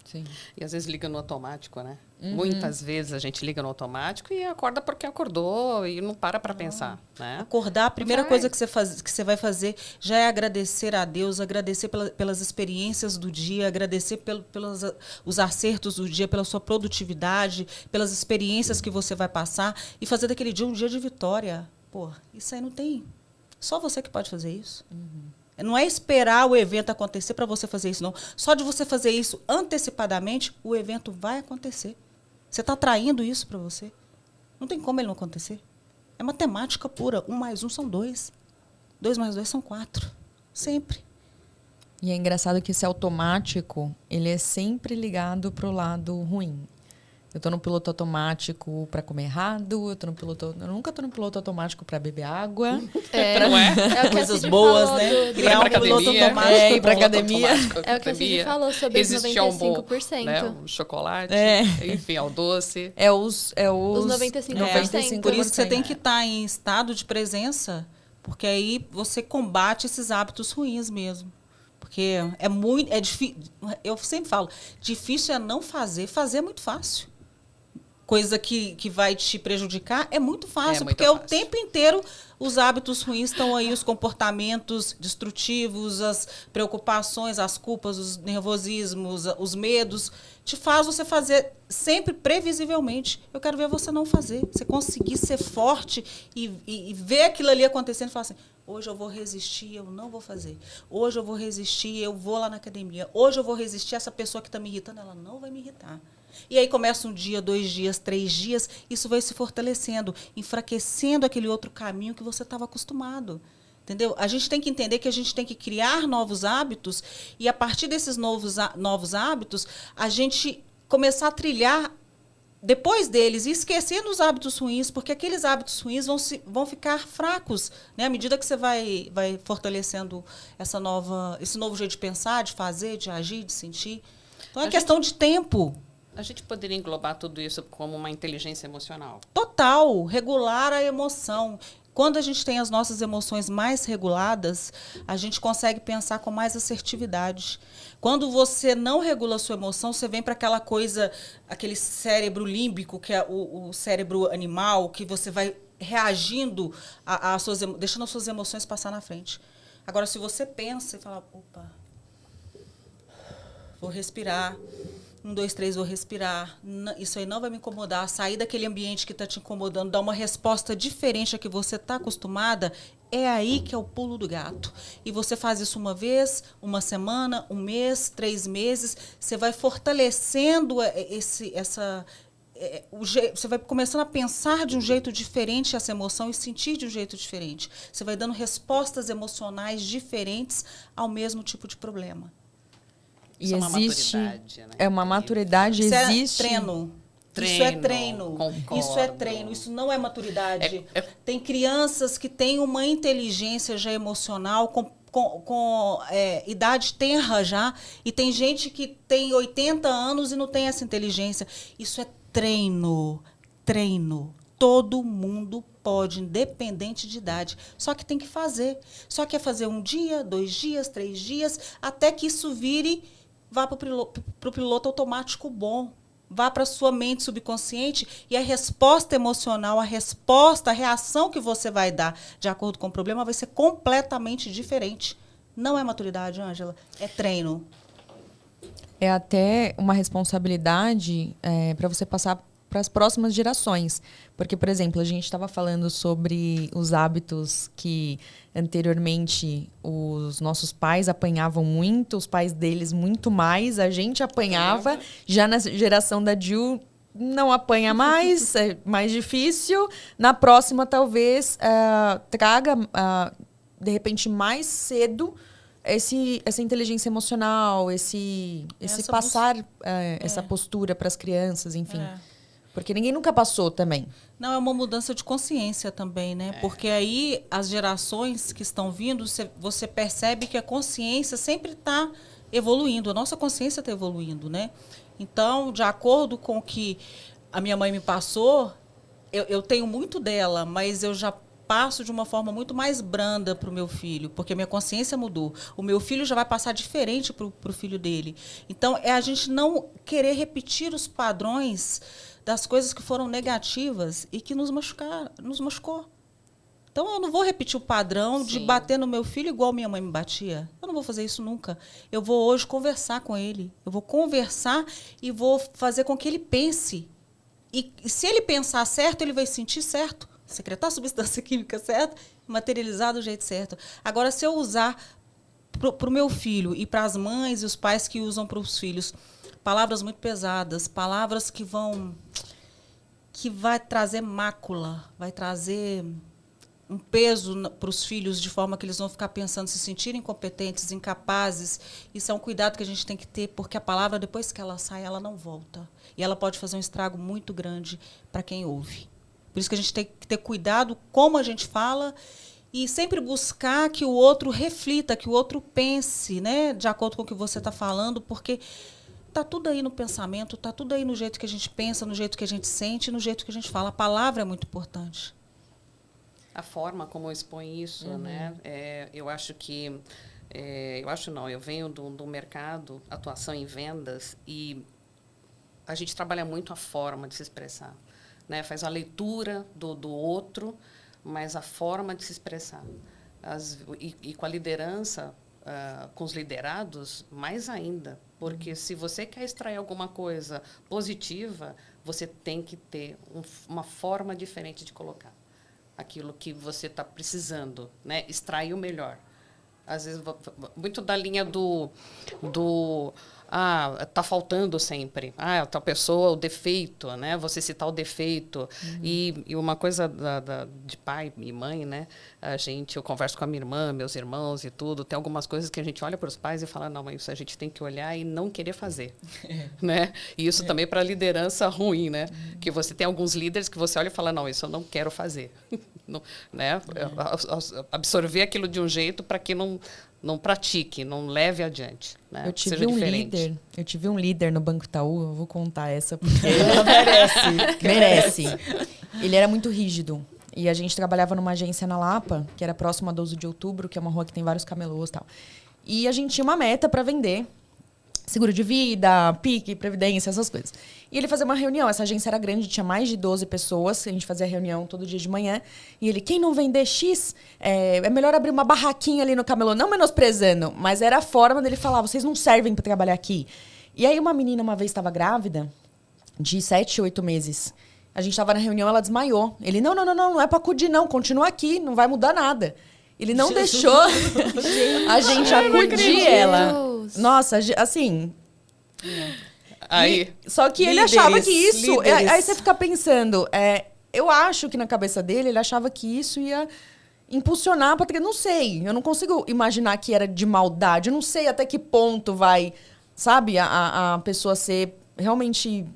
Sim. E às vezes liga no automático, né? Muitas vezes a gente liga no automático e acorda porque acordou e não para pensar, né? Acordar, a primeira coisa que você vai fazer já é agradecer a Deus, agradecer pelas experiências do dia, agradecer pelos os acertos do dia, pela sua produtividade, pelas experiências que você vai passar e fazer daquele dia um dia de vitória. Pô, isso aí não tem... Só você que pode fazer isso. Não é esperar o evento acontecer para você fazer isso, não. Só de você fazer isso antecipadamente, o evento vai acontecer. Você está atraindo isso para você. Não tem como ele não acontecer. É matemática pura. 1 mais 1 são 2. 2 mais 2 são 4. Sempre. E é engraçado que esse automático, ele é sempre ligado para o lado ruim. Eu tô no piloto automático para comer errado, eu nunca tô no piloto automático para beber água. Não é? É o que Coisas a Cid boas, falou né? do- Criar um piloto automático. ir pra academia. É o que a Cid falou sobre os Resistir ao bom, 95%. né? O chocolate, enfim, ao doce. Os 95%. Por isso que você tem que estar em estado de presença, porque aí você combate esses hábitos ruins mesmo. Porque é difícil. Eu sempre falo, difícil é não fazer. Fazer é muito fácil. Coisa que vai te prejudicar é muito fácil, muito porque fácil. o tempo inteiro os hábitos ruins estão aí, os comportamentos destrutivos, as preocupações, as culpas, os nervosismos, os medos, te faz você fazer sempre previsivelmente. Eu quero ver você não fazer, você conseguir ser forte e ver aquilo ali acontecendo e falar assim, hoje eu vou resistir, eu não vou fazer. Hoje eu vou resistir, eu vou lá na academia. Hoje eu vou resistir, essa pessoa que está me irritando, ela não vai me irritar. E aí começa 1 dia, 2 dias, 3 dias, isso vai se fortalecendo, enfraquecendo aquele outro caminho que você estava acostumado. Entendeu? A gente tem que entender que a gente tem que criar novos hábitos e, a partir desses novos hábitos, a gente começar a trilhar depois deles e esquecendo os hábitos ruins, porque aqueles hábitos ruins vão ficar fracos, né? À medida que você vai fortalecendo esse novo jeito de pensar, de fazer, de agir, de sentir. Então, é questão de tempo. A gente poderia englobar tudo isso como uma inteligência emocional. Total, regular a emoção. Quando a gente tem as nossas emoções mais reguladas, a gente consegue pensar com mais assertividade. Quando você não regula a sua emoção, você vem para aquela coisa, aquele cérebro límbico, que é o cérebro animal, que você vai reagindo, deixando as suas emoções passar na frente. Agora, se você pensa e fala, opa, vou respirar. 1, 2, 3, vou respirar. Isso aí não vai me incomodar. Sair daquele ambiente que está te incomodando, dar uma resposta diferente à que você está acostumada, é aí que é o pulo do gato. E você faz isso uma vez, uma semana, 1 mês, 3 meses, você vai fortalecendo você vai começando a pensar de um jeito diferente essa emoção e sentir de um jeito diferente. Você vai dando respostas emocionais diferentes ao mesmo tipo de problema. E Isso é uma existe maturidade, né? é uma maturidade, Isso existe é treino. Isso é treino. Concordo. Isso é treino. Isso não é maturidade. Tem crianças que têm uma inteligência já emocional com idade tenra já, e tem gente que tem 80 anos e não tem essa inteligência. Isso é treino. Treino. Todo mundo pode, independente de idade. Só que tem que fazer. Só que é fazer 1 dia, 2 dias, 3 dias, até que isso vá para o piloto automático bom. Vá para a sua mente subconsciente e a resposta emocional, a reação que você vai dar de acordo com o problema vai ser completamente diferente. Não é maturidade, Ângela, é treino. É até uma responsabilidade para você passar para as próximas gerações. Porque, por exemplo, a gente estava falando sobre os hábitos que anteriormente os nossos pais apanhavam muito, os pais deles muito mais, a gente apanhava. Já na geração da Ju, não apanha mais, é mais difícil. Na próxima, talvez, traga, de repente, mais cedo essa inteligência emocional, esse passar essa postura para as crianças, enfim. Porque ninguém nunca passou também. Não, é uma mudança de consciência também, né? Porque aí as gerações que estão vindo, você percebe que a consciência sempre está evoluindo. A nossa consciência está evoluindo, né? Então, de acordo com o que a minha mãe me passou, eu tenho muito dela, mas eu já passo de uma forma muito mais branda para o meu filho, porque a minha consciência mudou. O meu filho já vai passar diferente para o filho dele. Então, é a gente não querer repetir os padrões das coisas que foram negativas e que nos machucou. Então, eu não vou repetir o padrão de bater no meu filho igual minha mãe me batia. Eu não vou fazer isso nunca. Eu vou hoje conversar com ele. Eu vou conversar e vou fazer com que ele pense. E se ele pensar certo, ele vai sentir certo. Secretar a substância química certa, materializar do jeito certo. Agora, se eu usar para o meu filho e para as mães e os pais que usam para os filhos palavras muito pesadas, palavras que vai trazer mácula, vai trazer um peso para os filhos, de forma que eles vão ficar pensando, se sentirem incompetentes, incapazes. Isso é um cuidado que a gente tem que ter, porque a palavra, depois que ela sai, ela não volta. E ela pode fazer um estrago muito grande para quem ouve. Por isso que a gente tem que ter cuidado como a gente fala e sempre buscar que o outro reflita, que o outro pense, né, de acordo com o que você está falando, porque está tudo aí no pensamento, está tudo aí no jeito que a gente pensa, no jeito que a gente sente, no jeito que a gente fala. A palavra é muito importante. A forma como expõe isso, né? Eu acho que... eu acho não, eu venho do mercado, atuação em vendas, e a gente trabalha muito a forma de se expressar, né? Faz a leitura do outro, mas a forma de se expressar. E com a liderança, com os liderados, mais ainda. Porque se você quer extrair alguma coisa positiva, você tem que ter uma forma diferente de colocar aquilo que você está precisando, né? Extrair o melhor. Às vezes, muito da linha do tá faltando sempre. Tal pessoa, o defeito, né? Você citar o defeito. E uma coisa de pai e mãe, né? Eu converso com a minha irmã, meus irmãos e tudo. Tem algumas coisas que a gente olha para os pais e fala, não, mas isso a gente tem que olhar e não querer fazer. Né? E isso também para a liderança ruim, né? Que você tem alguns líderes que você olha e fala, não, isso eu não quero fazer. Não, né? Absorver aquilo de um jeito para que não pratique, não leve adiante. Né? Eu tive um líder no Banco Itaú, eu vou contar essa porque ela merece. Ele era muito rígido. E a gente trabalhava numa agência na Lapa, que era próxima a 12 de outubro, que é uma rua que tem vários camelôs e tal. E a gente tinha uma meta para vender. Seguro de vida, PIC, previdência, essas coisas. E ele fazia uma reunião. Essa agência era grande, tinha mais de 12 pessoas. A gente fazia reunião todo dia de manhã. E ele, quem não vender X, é melhor abrir uma barraquinha ali no camelô. Não menosprezando, mas era a forma dele falar, vocês não servem para trabalhar aqui. E aí uma menina uma vez estava grávida, de 7, 8 meses. A gente estava na reunião, ela desmaiou. Ele, não é para acudir não, continua aqui, não vai mudar nada. Ele não deixou a gente acudir ela. Nossa, assim... Só que ele achava que isso... Aí você fica pensando... eu acho que na cabeça dele, ele achava que isso ia impulsionar... Porque não sei, eu não consigo imaginar que era de maldade. Eu não sei até que ponto vai, sabe, a pessoa ser realmente...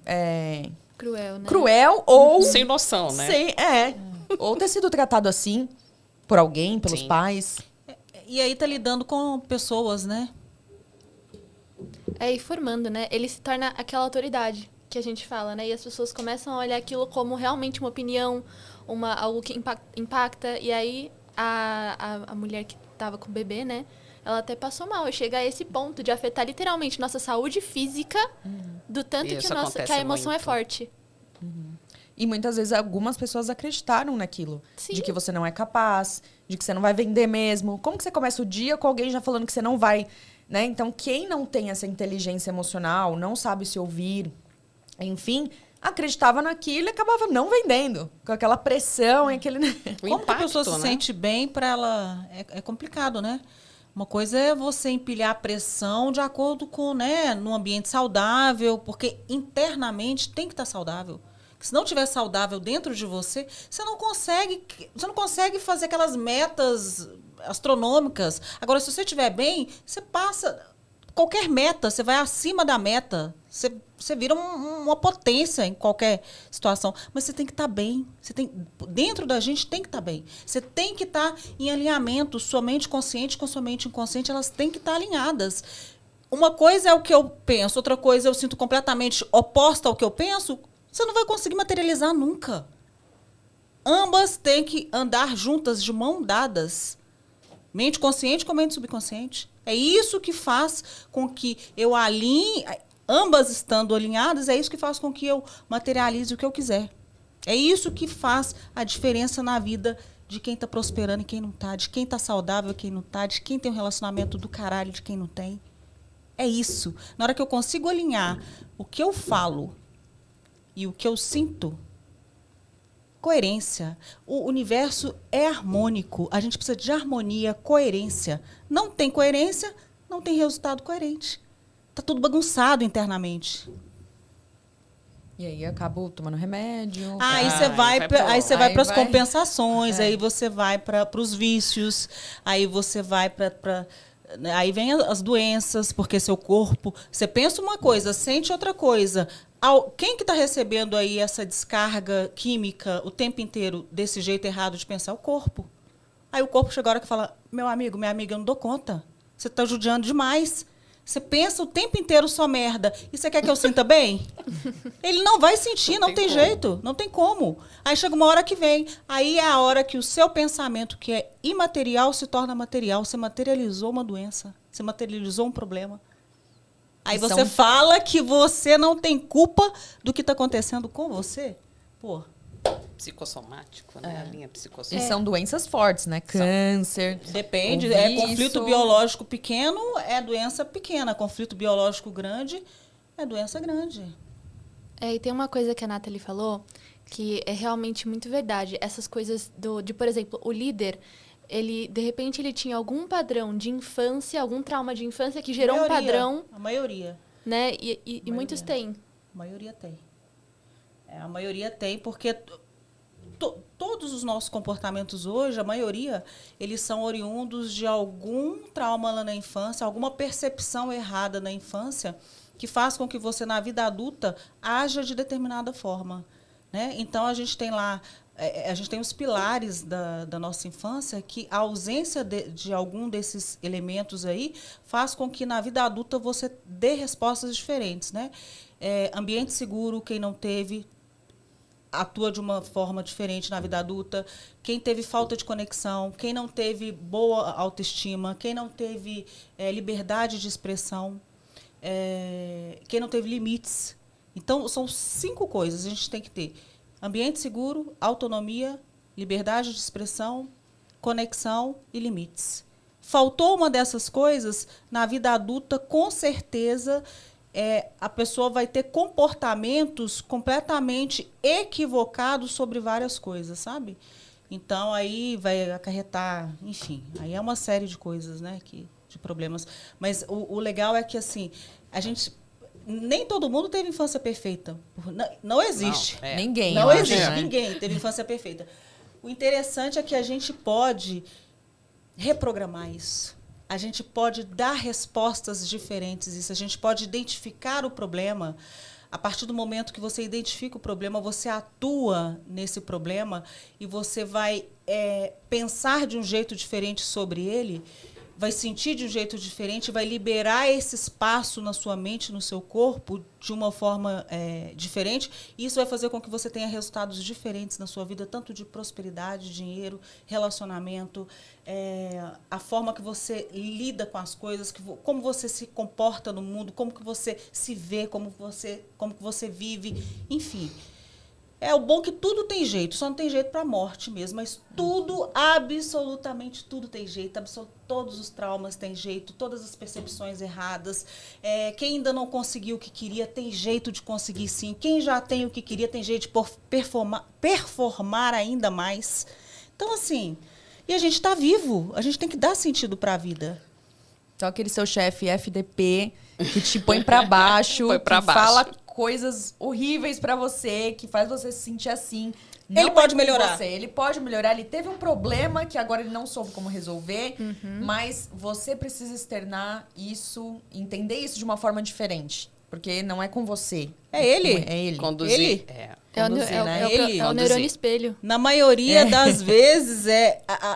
Cruel, né? Cruel ou... Sem noção, né? Ou ter sido tratado assim por alguém, pelos pais. E aí tá lidando com pessoas, né? E formando, né? Ele se torna aquela autoridade que a gente fala, né? E as pessoas começam a olhar aquilo como realmente uma opinião, algo que impacta. E aí a mulher que estava com o bebê, né? Ela até passou mal. E chega a esse ponto de afetar literalmente nossa saúde física, do tanto que a emoção muito. É forte. E muitas vezes algumas pessoas acreditaram naquilo. Sim. De que você não é capaz, de que você não vai vender mesmo. Como que você começa o dia com alguém já falando que você não vai... Né? Então, quem não tem essa inteligência emocional, não sabe se ouvir, enfim, acreditava naquilo e acabava não vendendo. Com aquela pressão e aquele... Como que a pessoa se sente bem para ela... É complicado, né? Uma coisa é você empilhar a pressão de acordo com, né, num ambiente saudável, porque internamente tem que estar saudável. Se não estiver saudável dentro de você, você não consegue fazer aquelas metas astronômicas. Agora, se você estiver bem, você passa qualquer meta, você vai acima da meta. Você vira uma potência em qualquer situação. Mas você tem que estar bem. Dentro da gente tem que estar bem. Você tem que estar em alinhamento. Sua mente consciente com sua mente inconsciente, elas têm que estar alinhadas. Uma coisa é o que eu penso, outra coisa eu sinto completamente oposta ao que eu penso. Você não vai conseguir materializar nunca. Ambas têm que andar juntas, de mão dadas. Mente consciente com mente subconsciente. É isso que faz com que eu alinhe, ambas estando alinhadas, é isso que faz com que eu materialize o que eu quiser. É isso que faz a diferença na vida de quem está prosperando e quem não está, de quem está saudável e quem não está, de quem tem um relacionamento do caralho e de quem não tem. É isso. Na hora que eu consigo alinhar o que eu falo e o que eu sinto, coerência. O universo é harmônico. A gente precisa de harmonia, coerência. Não tem coerência, não tem resultado coerente. Está tudo bagunçado internamente. E aí acabo tomando remédio. Aí você vai para as compensações, aí você vai para os vícios, aí você vai para aí vem as doenças, porque seu corpo, você pensa uma coisa, sente outra coisa. Quem que está recebendo aí essa descarga química o tempo inteiro desse jeito errado de pensar? O corpo. Aí o corpo chega a hora que fala, meu amigo, minha amiga, eu não dou conta. Você está judiando demais. Você pensa o tempo inteiro só merda. E você quer que eu sinta bem? Ele não vai sentir, não tem jeito. Não tem como. Aí chega uma hora que vem. Aí é a hora que o seu pensamento, que é imaterial, se torna material. Você materializou uma doença. Você materializou um problema. Aí você fala que você não tem culpa do que está acontecendo com você. Pô. Psicossomático, né? A linha psicossomática. E são doenças fortes, né? Câncer. Depende. Conflito biológico pequeno é doença pequena. Conflito biológico grande é doença grande. E tem uma coisa que a Nathalie falou que é realmente muito verdade. Essas coisas de, por exemplo, o líder, de repente, ele tinha algum padrão de infância, algum trauma de infância que gerou um padrão. A maioria. Né? E muitos têm. A maioria tem. A maioria tem, porque todos os nossos comportamentos hoje, a maioria, eles são oriundos de algum trauma lá na infância, alguma percepção errada na infância, que faz com que você, na vida adulta, haja de determinada forma. Né? Então, a gente tem lá, a gente tem os pilares da nossa infância, que a ausência de algum desses elementos aí faz com que, na vida adulta, você dê respostas diferentes. Né? Ambiente seguro, quem não teve, atua de uma forma diferente na vida adulta. Quem teve falta de conexão, quem não teve boa autoestima, quem não teve liberdade de expressão, quem não teve limites. Então, são 5 coisas que a gente tem que ter. Ambiente seguro, autonomia, liberdade de expressão, conexão e limites. Faltou uma dessas coisas, na vida adulta, com certeza, a pessoa vai ter comportamentos completamente equivocados sobre várias coisas, sabe? Então, aí vai acarretar, enfim, aí é uma série de coisas, né, de problemas. Mas o legal é que, assim, nem todo mundo teve infância perfeita. Não existe. Ninguém. Não existe. Ninguém teve infância perfeita. O interessante é que a gente pode reprogramar isso. A gente pode dar respostas diferentes. Isso. A gente pode identificar o problema. A partir do momento que você identifica o problema, você atua nesse problema e você vai pensar de um jeito diferente sobre ele, vai sentir de um jeito diferente, vai liberar esse espaço na sua mente, no seu corpo, de uma forma diferente. E isso vai fazer com que você tenha resultados diferentes na sua vida, tanto de prosperidade, dinheiro, relacionamento, a forma que você lida com as coisas, como você se comporta no mundo, como que você se vê, como que você vive, enfim. O bom que tudo tem jeito, só não tem jeito para a morte mesmo, mas tudo, absolutamente tudo tem jeito, todos os traumas têm jeito, todas as percepções erradas. Quem ainda não conseguiu o que queria, tem jeito de conseguir sim. Quem já tem o que queria, tem jeito de performar ainda mais. Então, assim, e a gente está vivo, a gente tem que dar sentido para a vida. Então, aquele seu chefe FDP que te põe para baixo, fala coisas horríveis para você, que faz você se sentir assim. Ele pode melhorar. Ele pode melhorar. Ele teve um problema que agora ele não soube como resolver, mas você precisa externar isso, entender isso de uma forma diferente. Porque não é com você. É ele. É ele. Conduzir. É o neurônio espelho. Na maioria das vezes,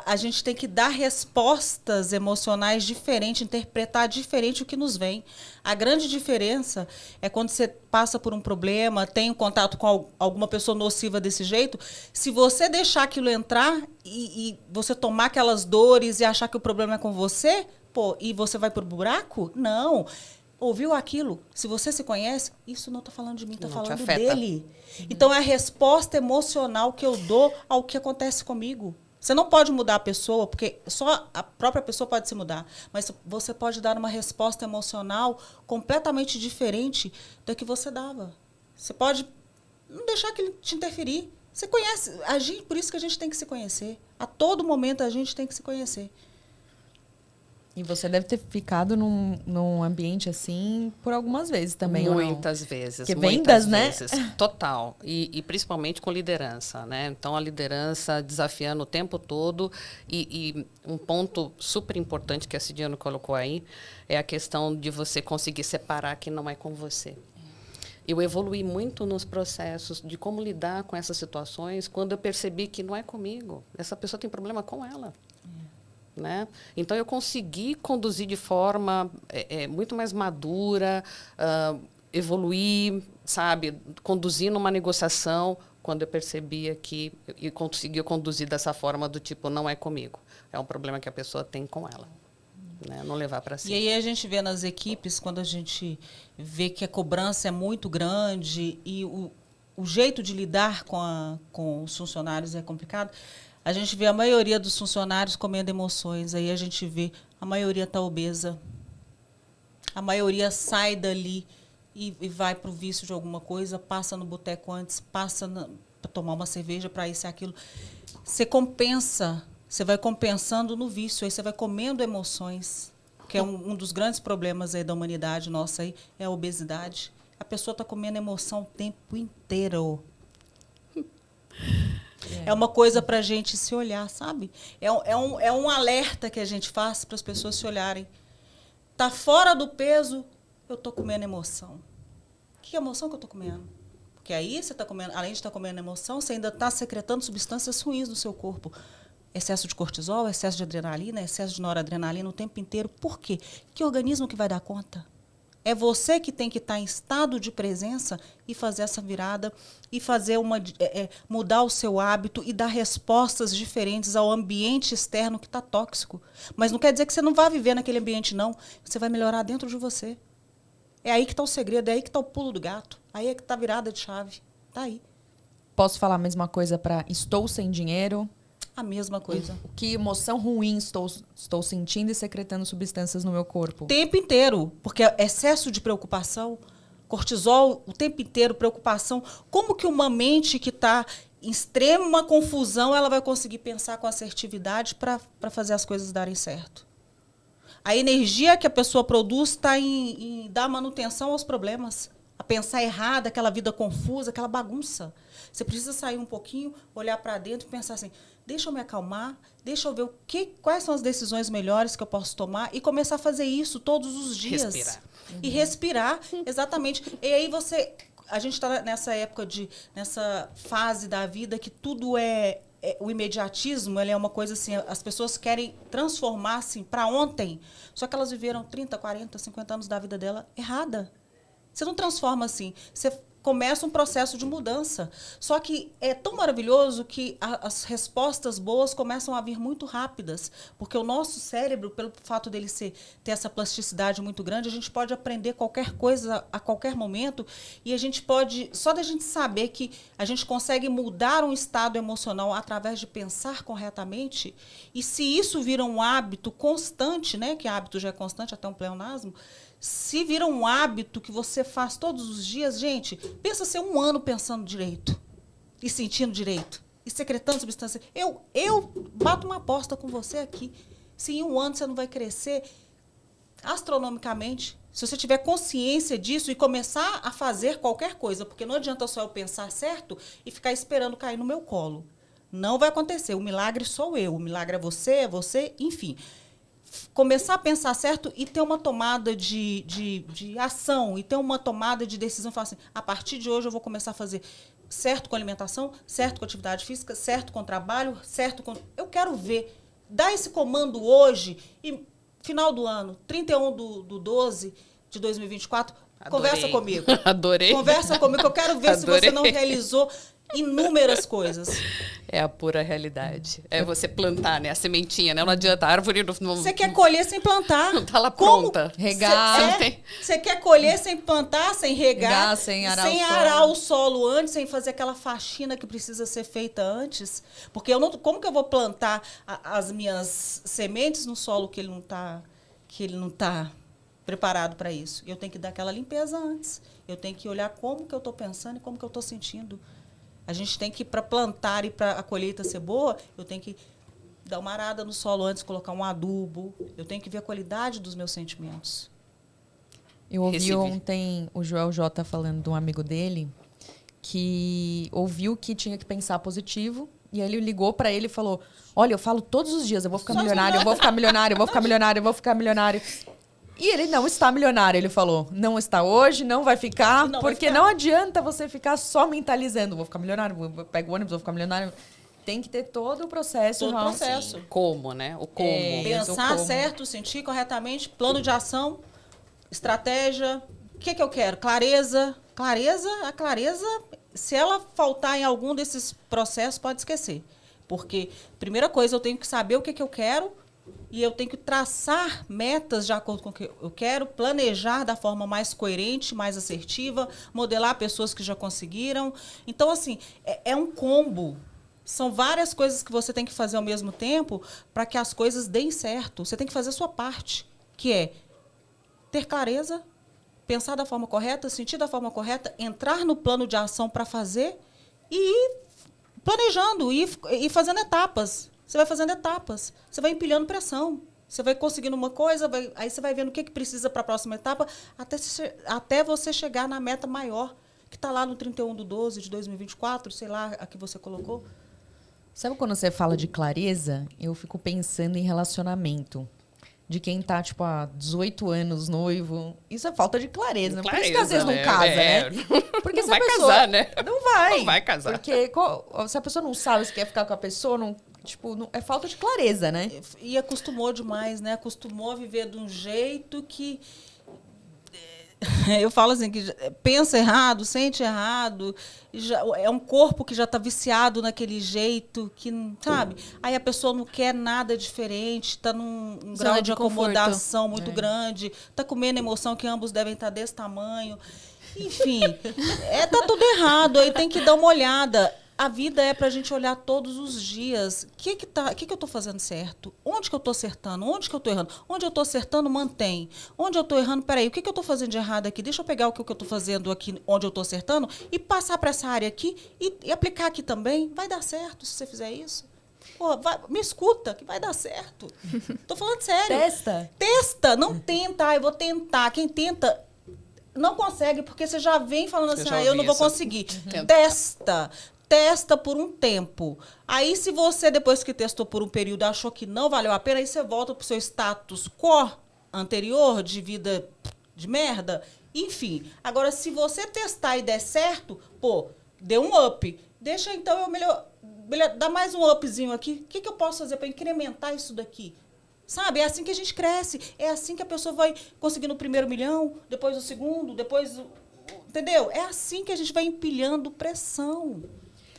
a gente tem que dar respostas emocionais diferentes, interpretar diferente o que nos vem. A grande diferença é quando você passa por um problema, tem um contato com alguma pessoa nociva desse jeito, se você deixar aquilo entrar e você tomar aquelas dores e achar que o problema é com você, e você vai pro buraco? Não. Ouviu aquilo? Se você se conhece, isso não está falando de mim, está falando dele. Então, é a resposta emocional que eu dou ao que acontece comigo. Você não pode mudar a pessoa, porque só a própria pessoa pode se mudar. Mas você pode dar uma resposta emocional completamente diferente da que você dava. Você pode não deixar aquilo te interferir. Você conhece. Por isso que a gente tem que se conhecer. A todo momento a gente tem que se conhecer. E você deve ter ficado num ambiente assim por algumas vezes também, ou não? Muitas vezes. Porque muitas vendas, né? vezes. Total. E principalmente com liderança, né? Então, a liderança desafiando o tempo todo. E um ponto super importante que a Cidiano colocou aí é a questão de você conseguir separar que não é com você. Eu evoluí muito nos processos de como lidar com essas situações quando eu percebi que não é comigo. Essa pessoa tem problema com ela. Né? Então, eu consegui conduzir de forma muito mais madura, evoluir, sabe, conduzindo uma negociação quando eu percebia que eu conseguia conduzir dessa forma do tipo, não é comigo. É um problema que a pessoa tem com ela. Né? Não levar para si. E aí a gente vê nas equipes, quando a gente vê que a cobrança é muito grande e o jeito de lidar com os funcionários é complicado, a gente vê a maioria dos funcionários comendo emoções. Aí a gente vê a maioria está obesa. A maioria sai dali e vai para o vício de alguma coisa, passa no boteco antes, passa para tomar uma cerveja, para isso e aquilo. Você compensa, você vai compensando no vício, aí você vai comendo emoções, que é um dos grandes problemas aí da humanidade nossa, aí, é a obesidade. A pessoa está comendo emoção o tempo inteiro. É uma coisa para a gente se olhar, sabe? É um alerta que a gente faz para as pessoas se olharem. Está fora do peso, eu estou comendo emoção. Que emoção que eu estou comendo? Porque aí você está comendo, além de estar comendo emoção, você ainda está secretando substâncias ruins no seu corpo. Excesso de cortisol, excesso de adrenalina, excesso de noradrenalina o tempo inteiro. Por quê? Que organismo que vai dar conta? É você que tem que estar em estado de presença e fazer essa virada e fazer mudar o seu hábito e dar respostas diferentes ao ambiente externo que está tóxico. Mas não quer dizer que você não vai viver naquele ambiente, não. Você vai melhorar dentro de você. É aí que está o segredo, é aí que está o pulo do gato. Aí é que está a virada de chave. Está aí. Posso falar a mesma coisa para estou sem dinheiro? A mesma coisa. Que emoção ruim estou sentindo e secretando substâncias no meu corpo? O tempo inteiro, porque excesso de preocupação, cortisol, o tempo inteiro, preocupação. Como que uma mente que está em extrema confusão, ela vai conseguir pensar com assertividade para fazer as coisas darem certo? A energia que a pessoa produz está em dar manutenção aos problemas, a pensar errado, aquela vida confusa, aquela bagunça. Você precisa sair um pouquinho, olhar para dentro e pensar assim, deixa eu me acalmar, deixa eu ver quais são as decisões melhores que eu posso tomar e começar a fazer isso todos os dias. Respirar. E respirar, exatamente. E aí a gente está nessa época, nessa fase da vida que tudo o imediatismo, ele é uma coisa assim, as pessoas querem transformar-se para ontem, só que elas viveram 30, 40, 50 anos da vida dela errada. Você não transforma assim, você começa um processo de mudança. Só que é tão maravilhoso que as respostas boas começam a vir muito rápidas, porque o nosso cérebro, pelo fato dele ter essa plasticidade muito grande, a gente pode aprender qualquer coisa a qualquer momento e a gente pode, só da gente saber que a gente consegue mudar um estado emocional através de pensar corretamente, e se isso vira um hábito constante, né, que hábito já é constante, até um pleonasmo, se vira um hábito que você faz todos os dias, gente, pensa ser um ano pensando direito, e sentindo direito, e secretando substância. Eu bato uma aposta com você aqui. Se em um ano você não vai crescer astronomicamente, se você tiver consciência disso e começar a fazer qualquer coisa, porque não adianta só eu pensar certo e ficar esperando cair no meu colo. Não vai acontecer. O milagre sou eu, o milagre é você, enfim. Começar a pensar certo e ter uma tomada de ação, e ter uma tomada de decisão. Falar assim, a partir de hoje eu vou começar a fazer certo com alimentação, certo com atividade física, certo com trabalho, certo com... Eu quero ver, dar esse comando hoje e final do ano, 31/12 de 2024, Adorei. Conversa comigo. Adorei. Conversa comigo, que eu quero ver Adorei. se você não realizou inúmeras coisas. É a pura realidade. É você plantar, né? A sementinha, né? Não adianta, a árvore não... Você quer colher sem plantar. Não tá lá pronta. Regar. Você quer colher sem plantar, sem regar, sem arar sem o solo. arar o solo antes, sem fazer aquela faxina que precisa ser feita antes. Porque como que eu vou plantar as minhas sementes no solo que ele não tá preparado para isso? Eu tenho que dar aquela limpeza antes. Eu tenho que olhar como que eu estou pensando e como que eu estou sentindo. A gente tem que, para plantar e para a colheita ser boa, eu tenho que dar uma arada no solo antes, colocar um adubo. Eu tenho que ver a qualidade dos meus sentimentos. Eu ouvi ontem o Joel J falando de um amigo dele que ouviu que tinha que pensar positivo e aí ele ligou pra ele e falou: olha, eu falo todos os dias, eu vou ficar milionário, eu vou ficar milionário, eu vou ficar milionário, eu vou ficar milionário. E ele não está milionário, ele falou. Não está hoje, não vai ficar, porque não adianta você ficar só mentalizando. Vou ficar milionário, pego o ônibus, vou ficar milionário. Tem que ter todo o processo. Todo o processo. Como, né? O como. Pensar certo, sentir corretamente, plano de ação, estratégia. O que eu quero? Clareza. A clareza, se ela faltar em algum desses processos, pode esquecer. Porque, primeira coisa, eu tenho que saber o que eu quero e eu tenho que traçar metas de acordo com o que eu quero, planejar da forma mais coerente, mais assertiva, modelar pessoas que já conseguiram. Então, assim, é um combo. São várias coisas que você tem que fazer ao mesmo tempo para que as coisas deem certo. Você tem que fazer a sua parte, que é ter clareza, pensar da forma correta, sentir da forma correta, entrar no plano de ação para fazer e ir planejando, ir fazendo etapas. Você vai fazendo etapas, você vai empilhando pressão. Você vai conseguindo uma coisa, aí você vai vendo o que precisa para a próxima etapa, até você chegar na meta maior, que está lá no 31/12 de 2024, sei lá, a que você colocou. Sabe quando você fala de clareza, eu fico pensando em relacionamento. De quem tá, tipo, há 18 anos noivo. Isso é falta de clareza, né? Por isso que às vezes não casa, né? Porque não vai casar, né? Não vai. Não vai casar. Porque se a pessoa não sabe se quer ficar com a pessoa, é falta de clareza, né? E acostumou demais, né? Acostumou a viver de um jeito que... Eu falo assim, que pensa errado, sente errado, é um corpo que já está viciado naquele jeito, que, sabe? Aí a pessoa não quer nada diferente, está num grau de acomodação muito grande, está comendo emoção que ambos devem estar desse tamanho. Enfim, tá tudo errado, aí tem que dar uma olhada. A vida é para a gente olhar todos os dias. O que eu estou fazendo certo? Onde que eu estou acertando? Onde que eu estou errando? Onde eu estou acertando, mantém. Onde eu estou errando, peraí, o que eu estou fazendo de errado aqui? Deixa eu pegar o que eu estou fazendo aqui, onde eu estou acertando, e passar para essa área aqui e aplicar aqui também. Vai dar certo se você fizer isso. Pô, me escuta, que vai dar certo. Estou falando sério. Testa, não tenta. Eu vou tentar. Quem tenta... não consegue, porque você já vem falando assim, eu não vou conseguir. Testa por um tempo. Aí, se você, depois que testou por um período, achou que não valeu a pena, aí você volta para o seu status quo anterior de vida de merda. Enfim, agora, se você testar e der certo, deu um up. Deixa, então, dá mais um upzinho aqui. O que eu posso fazer para incrementar isso daqui? Sabe? É assim que a gente cresce. É assim que a pessoa vai conseguindo o primeiro milhão, depois o segundo, depois... Entendeu? É assim que a gente vai empilhando pressão.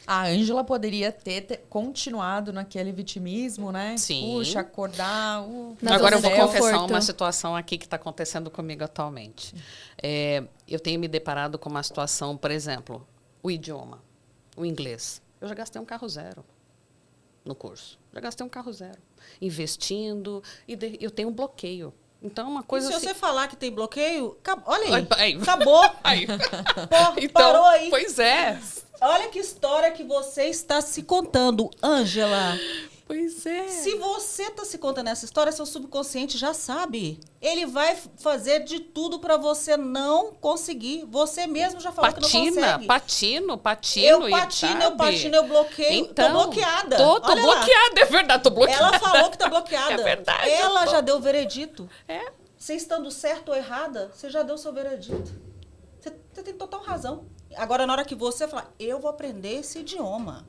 A Ângela poderia ter continuado naquele vitimismo, né? Sim. Puxa, acordar... Agora eu vou confessar uma situação aqui que está acontecendo comigo atualmente. Eu tenho me deparado com uma situação, por exemplo, o idioma, o inglês. Eu já gastei um carro zero no curso. Já gastei um carro zero. Investindo, e eu tenho um bloqueio. Então, uma coisa se assim... você falar que tem bloqueio, olha aí, aí. Acabou. Aí. Então, parou aí. Pois é. Olha que história que você está se contando, Ângela. Pois é. Se você está se contando essa história, seu subconsciente já sabe. Ele vai fazer de tudo para você não conseguir. Você mesmo já falou que não consegue. Patino. Eu patino, eu bloqueio. Então, tô bloqueada. Tô bloqueada, é verdade, tô bloqueada. Ela falou que tá bloqueada. É verdade. Ela já deu o veredito. É. Você estando certo ou errada, você já deu o seu veredito. Você tem total razão. Agora, na hora que você falar, eu vou aprender esse idioma.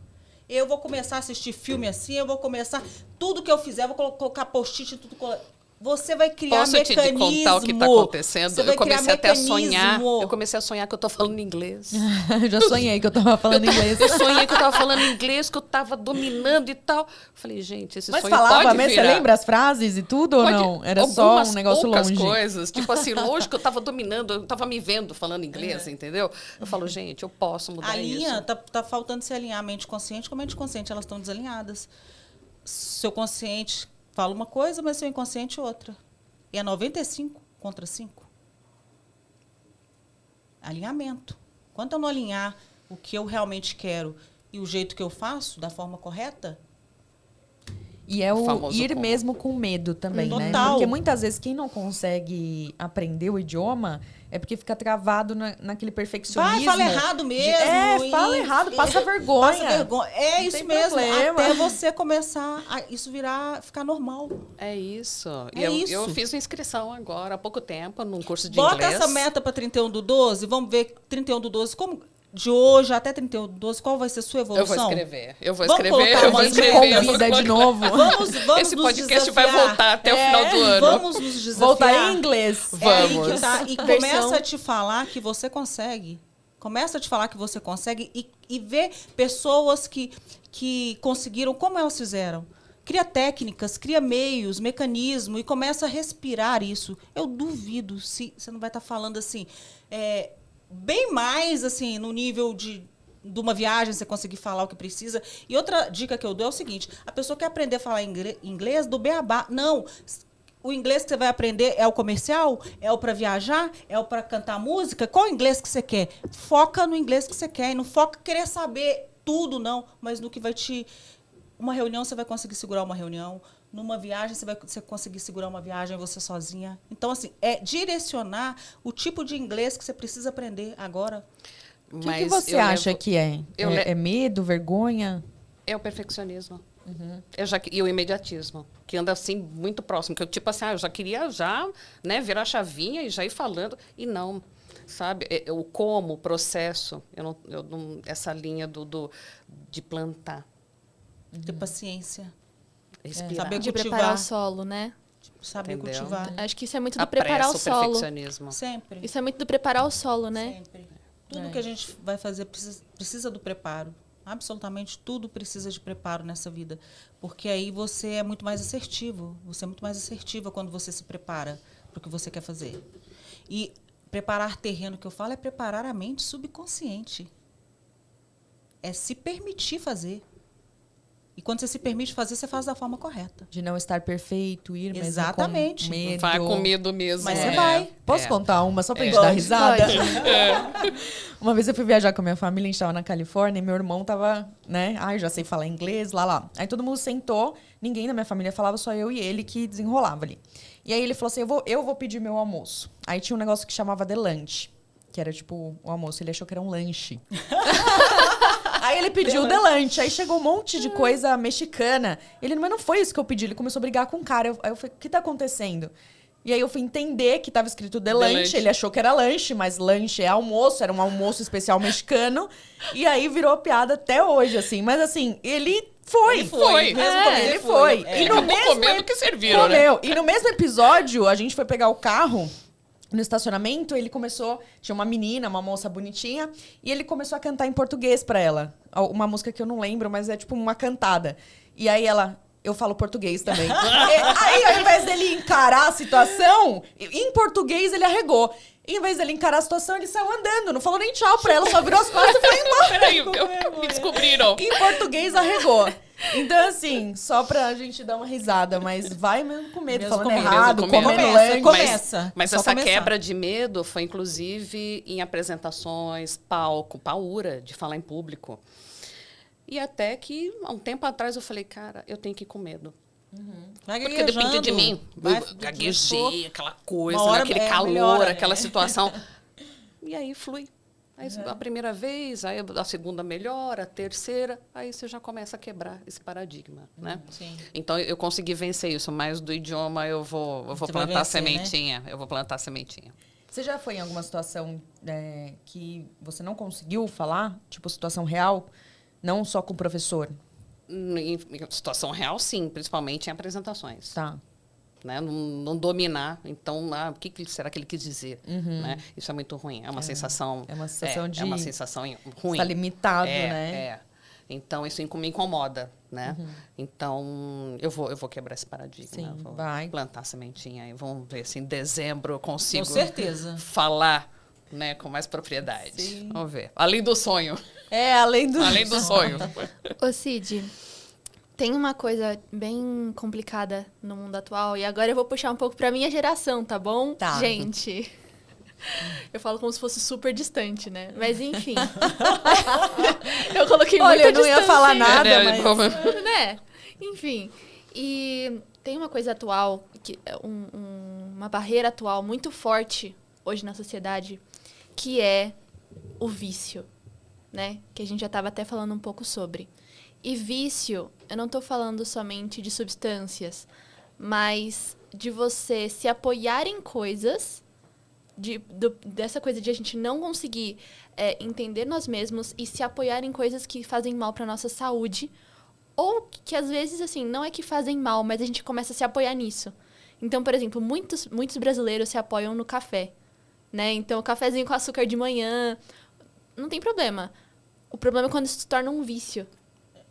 Eu vou começar a assistir filme assim, eu vou começar... Tudo que eu fizer, eu vou colocar post-it em tudo... Você vai criar mecanismo. Posso te contar o que está acontecendo? Eu comecei até a sonhar. Eu comecei a sonhar que eu estou falando inglês. Já sonhei que eu estava falando inglês. Eu sonhei que eu estava falando inglês, que eu estava dominando e tal. Falei, gente, esse sonho falava pode mesmo, virar. Você lembra as frases e tudo ou não? Era só um negócio longe? Coisas. Tipo assim, longe que eu estava dominando, eu estava me vendo falando inglês, entendeu? Eu falo, gente, eu posso mudar isso. Tá faltando se alinhar a mente consciente com a mente consciente. Elas estão desalinhadas. Seu consciente... fala uma coisa, mas seu inconsciente outra. E é 95 contra 5. Alinhamento. Enquanto eu não alinhar o que eu realmente quero e o jeito que eu faço, da forma correta, E é o famoso ir como. mesmo com medo também, né? Total. Porque muitas vezes quem não consegue aprender o idioma é porque fica travado naquele perfeccionismo. Fala errado mesmo. Fala errado, passa vergonha. Passa vergonha. É Não isso tem mesmo. problema. Até você começar a isso ficar normal. É isso. É E eu isso. fiz uma inscrição agora, há pouco tempo, num curso de Bota inglês. essa meta para 31/12. Vamos ver 31/12 como... De hoje até 31/12, qual vai ser a sua evolução? Eu vou escrever. Eu vou Vamos escrever. colocar Eu vou uma escrever. convida de novo. Vamos Esse nos podcast desafiar. vai voltar até o final do ano. Vamos nos desafiar. Voltar em inglês. É aí Vamos. que tá. E Versão- começa a te falar que você consegue. Começa a te falar que você consegue e ver pessoas que conseguiram, como elas fizeram. Cria técnicas, cria meios, mecanismos e começa a respirar isso. Eu duvido se você não vai estar falando assim, bem mais assim, no nível de uma viagem, você conseguir falar o que precisa. E outra dica que eu dou é o seguinte: a pessoa quer aprender a falar inglês do beabá. Não. O inglês que você vai aprender é o comercial? É o para viajar? É o para cantar música? Qual inglês que você quer? Foca no inglês que você quer. E não foca em querer saber tudo, não. Mas no que vai te... Uma reunião, você vai conseguir segurar uma reunião. Numa viagem, você vai conseguir segurar uma viagem você sozinha. Então, assim, é direcionar o tipo de inglês que você precisa aprender agora. O que você acha que é? eu É medo, vergonha? É o perfeccionismo. E o imediatismo, que anda assim muito próximo. Que eu, tipo assim, eu já queria né, virar a chavinha e já ir falando. E não, sabe? O como, o processo. Essa linha de plantar. Ter paciência. Respirar. Saber De cultivar. preparar o solo, né? Saber Entendeu? cultivar. Acho que isso é muito do A preparar pressa, o solo. perfeccionismo. Sempre. Isso é muito do preparar o solo, né? Sempre. Tudo que a gente vai fazer precisa do preparo. Absolutamente tudo precisa de preparo nessa vida. Porque aí você é muito mais assertivo. Você é muito mais assertiva quando você se prepara para o que você quer fazer. E preparar terreno, que eu falo, é preparar a mente subconsciente. É se permitir fazer. E quando você se permite fazer, você faz da forma correta. De não estar perfeito, ir mesmo Exatamente. com medo. Vai com medo mesmo. Mas você vai. Posso contar uma só pra gente Pode. dar risada? Pode. Uma vez eu fui viajar com a minha família, a gente tava na Califórnia e meu irmão tava, né? Ai, já sei falar inglês, lá. Aí todo mundo sentou, ninguém da minha família falava, só eu e ele que desenrolava ali. E aí ele falou assim, eu vou pedir meu almoço. Aí tinha um negócio que chamava de lunch, que era tipo o almoço. Ele achou que era um lanche. Aí ele pediu o delante, aí chegou um monte de coisa mexicana. Ele, mas não foi isso que eu pedi, ele começou a brigar com o cara. Aí eu falei, o que tá acontecendo? E aí eu fui entender que tava escrito delante, ele achou que era lanche, mas lanche é almoço, era um almoço especial mexicano. E aí virou piada até hoje, assim. Mas assim, ele foi. Ele foi. Ele foi. E no mesmo comendo que serviram, né? comeu. E no mesmo episódio, a gente foi pegar o carro no estacionamento, ele começou... Tinha uma menina, uma moça bonitinha, e ele começou a cantar em português pra ela. Uma música que eu não lembro, mas é tipo uma cantada. E aí ela... Eu falo português também. Aí, ao invés dele encarar a situação, em português ele arregou. Em vez dele encarar a situação, ele saiu andando. Não falou nem tchau pra ela, só virou as costas e foi embora. Peraí, me descobriram. Em português arregou. Então, assim, só pra gente dar uma risada, mas vai mesmo com medo, Mesmo falando com medo, errado, mesmo com medo. comendo Começa, lanche. começa. Mas Só essa começar. quebra de medo foi, inclusive, em apresentações, palco, paura, de falar em público. E até que, há um tempo atrás, eu falei, cara, eu tenho que ir com medo. Vai Porque depende de mim. Vai, Eu gaguejei, aquela coisa, Uma hora aquele é, calor, melhora, aquela né? situação. E aí flui. Aí a primeira vez, aí a segunda melhora, a terceira, aí você já começa a quebrar esse paradigma, né? Sim. Então eu consegui vencer isso, mas do idioma eu vou Você vai plantar vencer, né? sementinha. Eu vou plantar sementinha. Você já foi em alguma situação que você não conseguiu falar? Tipo, situação real? Não só com o professor? Em situação real, sim, principalmente em apresentações. Tá. Né? Não dominar. Então, o que será que ele quis dizer? Né? Isso é muito ruim. É uma sensação... É uma sensação de... É uma sensação ruim. Está limitado, né? É. Então, isso me incomoda, né? Então, eu vou quebrar esse paradigma. Sim, vou vai. plantar sementinha. E vamos ver se em dezembro eu consigo Com certeza. falar, né, com mais propriedade. Sim. Vamos ver. Além do sonho. Além do... Além do sonho. Ô Cid, tem uma coisa bem complicada no mundo atual, e agora eu vou puxar um pouco pra minha geração, tá bom? Tá. Gente, eu falo como se fosse super distante, né? Mas enfim. Eu coloquei Olha, muita eu não ia distância falar aí, nada, É, mas... né? Enfim. E tem uma coisa atual, uma barreira atual muito forte hoje na sociedade, que é o vício, né? Que a gente já estava até falando um pouco sobre. E vício, eu não estou falando somente de substâncias, mas de você se apoiar em coisas, dessa coisa de a gente não conseguir entender nós mesmos e se apoiar em coisas que fazem mal para nossa saúde, ou que às vezes, assim, não é que fazem mal, mas a gente começa a se apoiar nisso. Então, por exemplo, muitos brasileiros se apoiam no café, né? Então, cafezinho com açúcar de manhã, não tem problema. O problema é quando isso se torna um vício.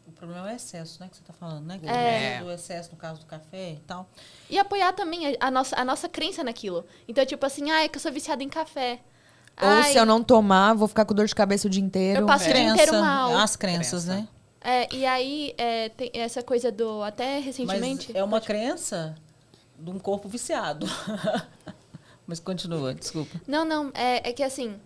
O problema é o excesso, né, que você está falando, né? O excesso, no caso do café e tal. E apoiar também a nossa crença naquilo. Então, tipo assim, é que eu sou viciada em café. Ou se eu não tomar, vou ficar com dor de cabeça o dia inteiro. Eu passo o dia inteiro mal. As crenças, né? E aí, tem essa coisa do... Até recentemente... Mas é uma crença de um corpo viciado. Mas continua, desculpa. Não. É que assim,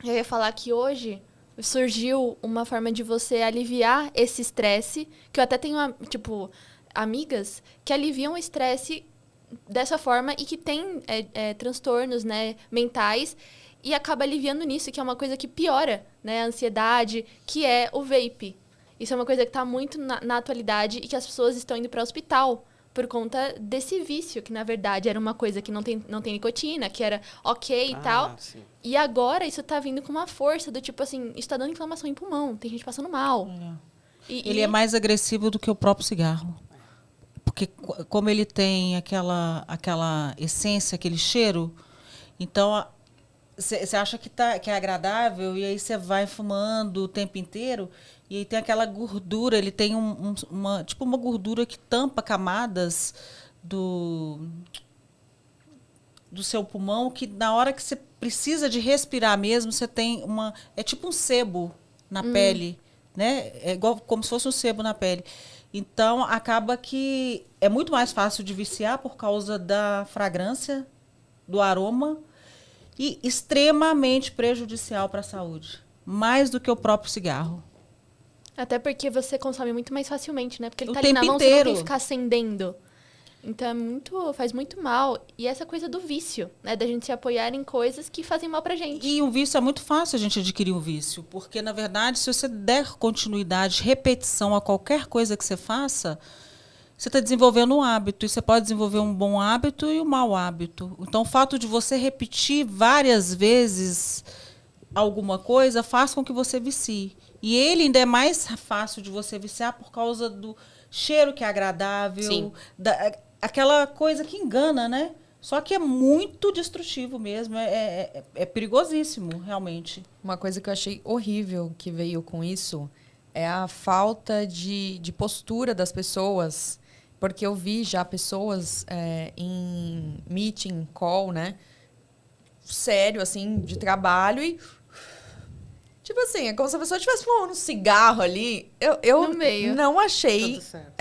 eu ia falar que hoje surgiu uma forma de você aliviar esse estresse, que eu até tenho, tipo, amigas que aliviam o estresse dessa forma e que tem transtornos, né, mentais, e acaba aliviando nisso, que é uma coisa que piora, né, a ansiedade, que é o vape. Isso é uma coisa que está muito na atualidade e que as pessoas estão indo para o hospital por conta desse vício, que na verdade era uma coisa que não tem nicotina, que era ok e tal. Sim. E agora isso tá vindo com uma força do tipo assim, isso tá dando inflamação em pulmão, tem gente passando mal. Ele é mais agressivo do que o próprio cigarro. Porque como ele tem aquela essência, aquele cheiro, então você acha que é agradável e aí você vai fumando o tempo inteiro e aí tem aquela gordura, ele tem uma gordura que tampa camadas do seu pulmão, que na hora que você precisa de respirar mesmo, você tem é tipo um sebo na pele, né? É igual como se fosse um sebo na pele. Então, acaba que é muito mais fácil de viciar por causa da fragrância, do aroma, e extremamente prejudicial para a saúde. Mais do que o próprio cigarro. Até porque você consome muito mais facilmente, né? Porque ele O tá ali na tempo mão, você não tem inteiro. que ficar acendendo. Então, faz muito mal. E essa coisa do vício, né? Da gente se apoiar em coisas que fazem mal pra gente. E o vício é muito fácil a gente adquirir um vício, porque, na verdade, se você der continuidade, repetição a qualquer coisa que você faça, você está desenvolvendo um hábito. E você pode desenvolver um bom hábito e um mau hábito. Então, o fato de você repetir várias vezes alguma coisa faz com que você vicie. E ele ainda é mais fácil de você viciar por causa do cheiro que é agradável, aquela coisa que engana, né? Só que é muito destrutivo mesmo, é perigosíssimo, realmente. Uma coisa que eu achei horrível que veio com isso é a falta de postura das pessoas. Porque eu vi já pessoas em meeting, call, né? Sério, assim, de trabalho e... Tipo assim, é como se a pessoa estivesse fumando um cigarro ali. Eu No meio. não achei... Tudo certo.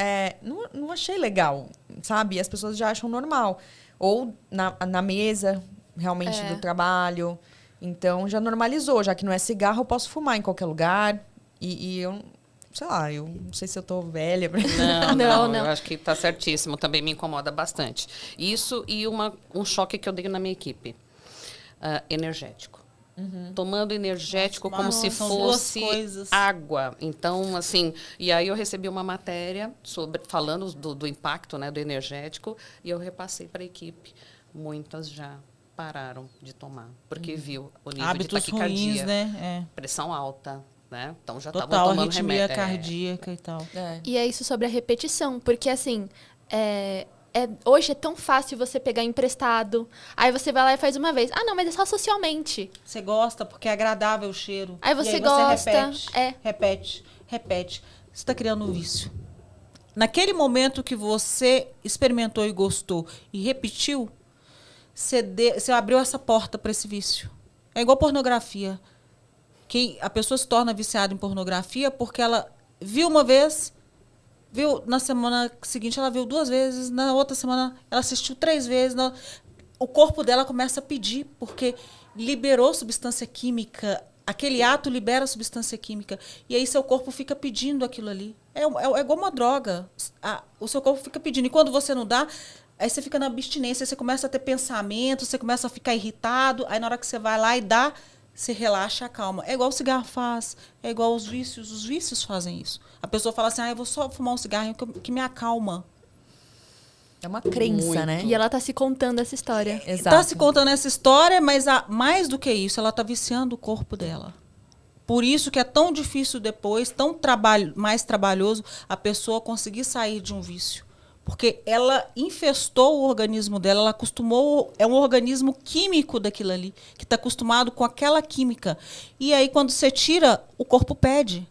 Não achei legal, sabe? As pessoas já acham normal. Ou na mesa, realmente, do trabalho. Então, já normalizou. Já que não é cigarro, eu posso fumar em qualquer lugar. E eu... Sei lá, eu não sei se eu tô velha. Não. Eu acho que está certíssimo. Também me incomoda bastante. Isso e um choque que eu dei na minha equipe. Energético. Tomando energético como se fosse água. Então, assim... E aí eu recebi uma matéria falando do impacto, né, do energético e eu repassei para a equipe. Muitas já pararam de tomar, porque viu o nível Hábitos de taquicardia, ruins, né? pressão alta, né? Então já estavam Total, tomando arritmia remédio. cardíaca e tal. E é isso sobre a repetição, porque assim, hoje é tão fácil você pegar emprestado, aí você vai lá e faz uma vez. Ah, não, mas é só socialmente. Você gosta porque é agradável o cheiro. Aí você e aí gosta, repete. Você está criando um vício. Naquele momento que você experimentou e gostou e repetiu, você abriu essa porta para esse vício. É igual pornografia. A pessoa se torna viciada em pornografia porque ela viu uma vez, viu na semana seguinte, ela viu 2 vezes, na outra semana ela assistiu 3 vezes. O corpo dela começa a pedir, porque liberou substância química aquele ato libera substância química. E aí seu corpo fica pedindo aquilo ali. É igual uma droga. O seu corpo fica pedindo. E quando você não dá, aí você fica na abstinência, você começa a ter pensamentos, você começa a ficar irritado. Aí na hora que você vai lá e dá, você relaxa, acalma. É igual o cigarro faz, é igual os vícios fazem isso. A pessoa fala assim, eu vou só fumar um cigarro que me acalma. É uma crença, né? E ela tá se contando essa história. Exato. Está se contando essa história, mas mais do que isso, ela está viciando o corpo dela. Por isso que é tão difícil depois, mais trabalhoso, a pessoa conseguir sair de um vício. Porque ela infestou o organismo dela, ela acostumou, é um organismo químico daquilo ali, que está acostumado com aquela química. E aí, quando você tira, o corpo pede.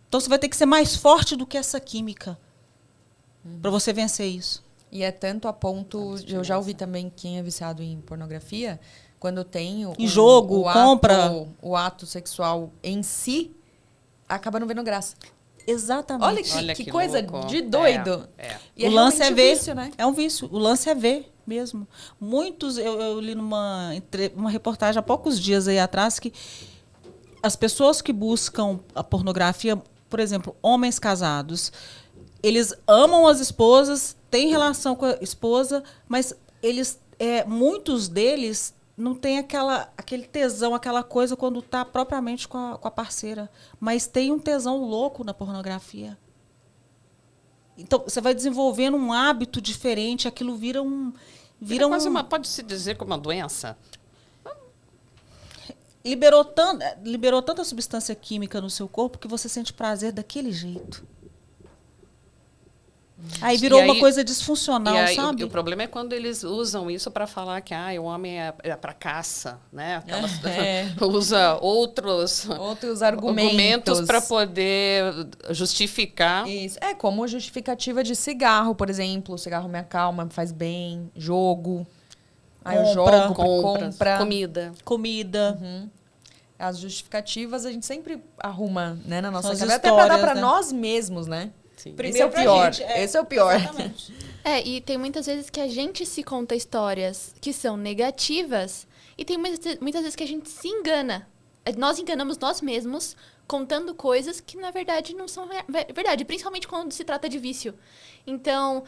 Então, você vai ter que ser mais forte do que essa química para você vencer isso. E é tanto a ponto, eu já ouvi também quem é viciado em pornografia, quando tem compra. O ato sexual em si, acaba não vendo graça. Exatamente. Olha que coisa louco. de doido. O lance é ver. Vício, né? É um vício. O lance é ver mesmo. Muitos, eu li numa reportagem há poucos dias aí atrás que as pessoas que buscam a pornografia, por exemplo, homens casados, eles amam as esposas, têm relação com a esposa, mas muitos deles não têm aquele tesão, aquela coisa quando está propriamente com a parceira. Mas tem um tesão louco na pornografia. Então, você vai desenvolvendo um hábito diferente, aquilo vira quase pode-se dizer como uma doença. Liberou tanta substância química no seu corpo que você sente prazer daquele jeito. Aí virou uma coisa disfuncional, sabe? O problema é quando eles usam isso para falar que o homem é para caça, né? Usa outros argumentos para poder justificar. Isso. É como justificativa de cigarro, por exemplo. O cigarro me acalma, me faz bem. Jogo. Eu jogo, compra. Comida. Uhum. As justificativas a gente sempre arruma, né, na nossa São as cabeça. Até para dar para né? nós mesmos, né? Sim. Esse é o pior. Esse é o pior. Exatamente. E tem muitas vezes que a gente se conta histórias que são negativas e tem muitas vezes que a gente se engana. Nós enganamos nós mesmos contando coisas que, na verdade, não são verdade. Principalmente quando se trata de vício. Então,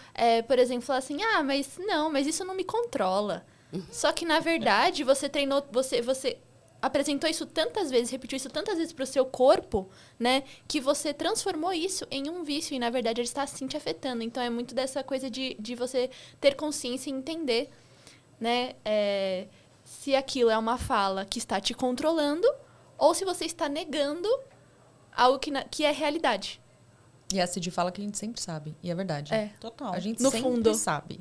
por exemplo, falar assim, mas isso não me controla. Só que, na verdade, você treinou, você apresentou isso tantas vezes, repetiu isso tantas vezes para o seu corpo, né, que você transformou isso em um vício e, na verdade, ele está assim te afetando. Então, é muito dessa coisa de você ter consciência e entender, né, se aquilo é uma fala que está te controlando ou se você está negando algo que é realidade. E a Cid fala que a gente sempre sabe. E é verdade. Total. A gente No sempre fundo. sabe.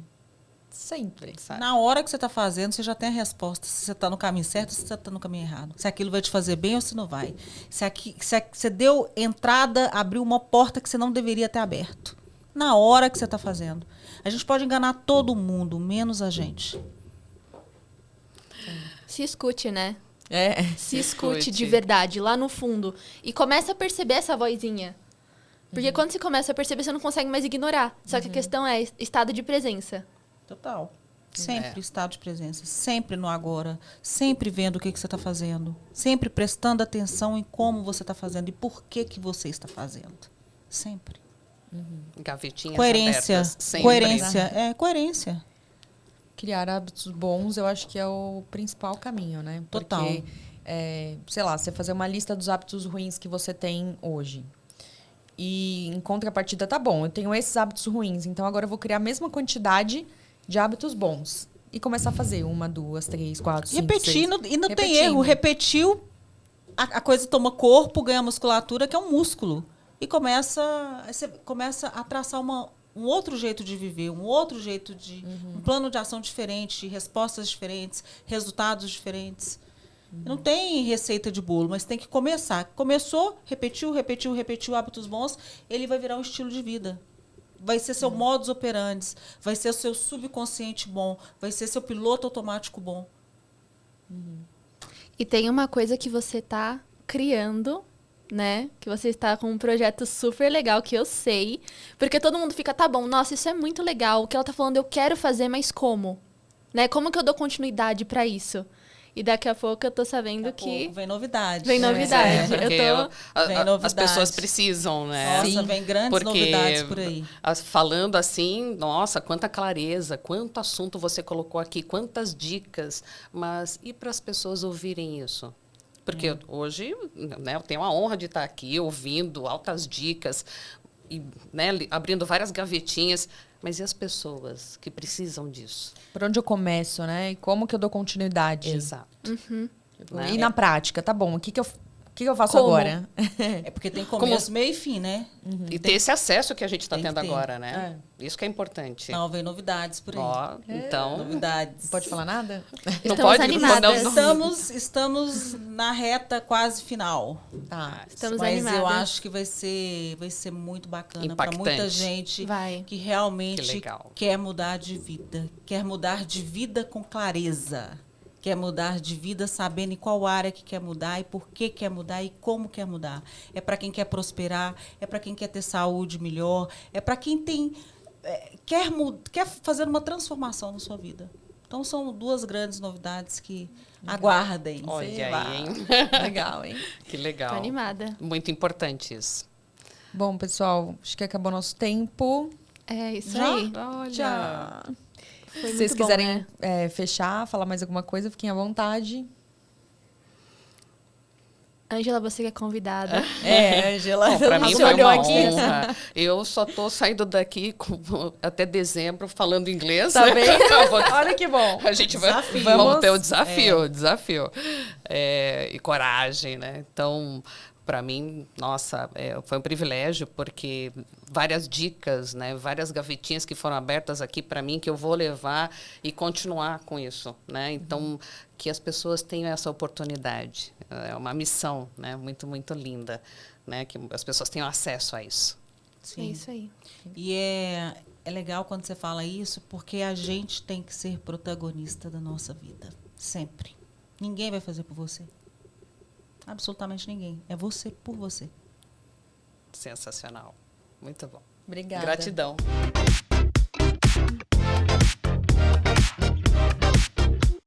Sempre. Na hora que você está fazendo, você já tem a resposta. Se você está no caminho certo ou se você está no caminho errado. Se aquilo vai te fazer bem ou se não vai. Se você deu entrada, abriu uma porta que você não deveria ter aberto. Na hora que você está fazendo. A gente pode enganar todo mundo, menos a gente. Se escute, né? Se escute. escute de verdade, lá no fundo. E começa a perceber essa vozinha. Porque quando você começa a perceber, você não consegue mais ignorar. Só que a questão é estado de presença. Total. Sempre estado de presença. Sempre no agora. Sempre vendo o que você está fazendo. Sempre prestando atenção em como você está fazendo e por que você está fazendo. Sempre. Gavetinhas Coerência. abertas. Sempre. Coerência. Coerência. Criar hábitos bons, eu acho que é o principal caminho, né? Total. Porque, sei lá, você fazer uma lista dos hábitos ruins que você tem hoje. E em contrapartida, tá bom, eu tenho esses hábitos ruins, então agora eu vou criar a mesma quantidade de hábitos bons. E começar a fazer 1, 2, 3, 4, 5, Repetindo, 6. e não tem erro. Repetiu, a coisa toma corpo, ganha musculatura, que é um músculo. E você começa a traçar um outro jeito de viver, um outro jeito de... um plano de ação diferente, respostas diferentes, resultados diferentes. Não tem receita de bolo, mas tem que começar. Começou, repetiu hábitos bons, ele vai virar um estilo de vida. Vai ser seu modus operandi, vai ser o seu subconsciente bom, vai ser seu piloto automático bom. E tem uma coisa que você está criando, né? Que você está com um projeto super legal, que eu sei. Porque todo mundo fica, tá bom, nossa, isso é muito legal. O que ela tá falando, eu quero fazer, mas como? Né? Como que eu dou continuidade para isso? E daqui a pouco eu tô sabendo Daqui a que pouco vem novidade. vem novidade. Porque Vem as novidade. pessoas precisam, né? Nossa, Sim. vem grandes Porque novidades por aí. Falando assim, nossa, quanta clareza, quanto assunto você colocou aqui, quantas dicas. Mas e para as pessoas ouvirem isso? Porque hoje, né, eu tenho a honra de estar aqui ouvindo altas dicas, e, né, abrindo várias gavetinhas. Mas e as pessoas que precisam disso? Por onde eu começo, né? E como que eu dou continuidade? Exato. Né? E na prática, tá bom, o que que eu faço Como? agora? É porque tem começo, meio e fim, né? E ter esse acesso que a gente está Tem que tendo ter. agora, né? Isso que é importante. Não, vem novidades por aí. Ó, então, Novidades. Não pode falar nada? não Estamos pode animadas. Estamos na reta quase final. Tá. Estamos Mas animadas. eu acho que vai ser muito bacana para muita Impactante. gente Vai. que realmente Que legal. quer mudar de vida com clareza. Quer mudar de vida sabendo em qual área que quer mudar e por que quer mudar e como quer mudar. É para quem quer prosperar, é para quem quer ter saúde melhor, é para quem quer fazer uma transformação na sua vida. Então, são duas grandes novidades que aguardem. olha aí, hein? Legal, hein? Que legal. Tô animada. Muito importante isso. Bom, pessoal, acho que acabou nosso tempo. É isso Já? aí. Já. Foi Se vocês muito bom, quiserem né? fechar, falar mais alguma coisa, fiquem à vontade. Ângela, você que é convidada. Angela. Bom, para mim Você foi olhou uma aqui. honra. Eu só estou saindo daqui até dezembro falando inglês. Tá né? bem? Eu vou- Olha que bom. A gente vai Desafio. vamos ter o desafio. E coragem, né? Então, para mim, nossa, foi um privilégio, porque várias dicas, né? Várias gavetinhas que foram abertas aqui para mim, que eu vou levar e continuar com isso, né? Então, que as pessoas tenham essa oportunidade. É uma missão, né? Muito, muito linda, né? Que as pessoas tenham acesso a isso. É isso aí. E é legal quando você fala isso, porque a gente tem que ser protagonista da nossa vida. Sempre. Ninguém vai fazer por você. Absolutamente ninguém. É você por você. Sensacional. Muito bom. Obrigada. Gratidão.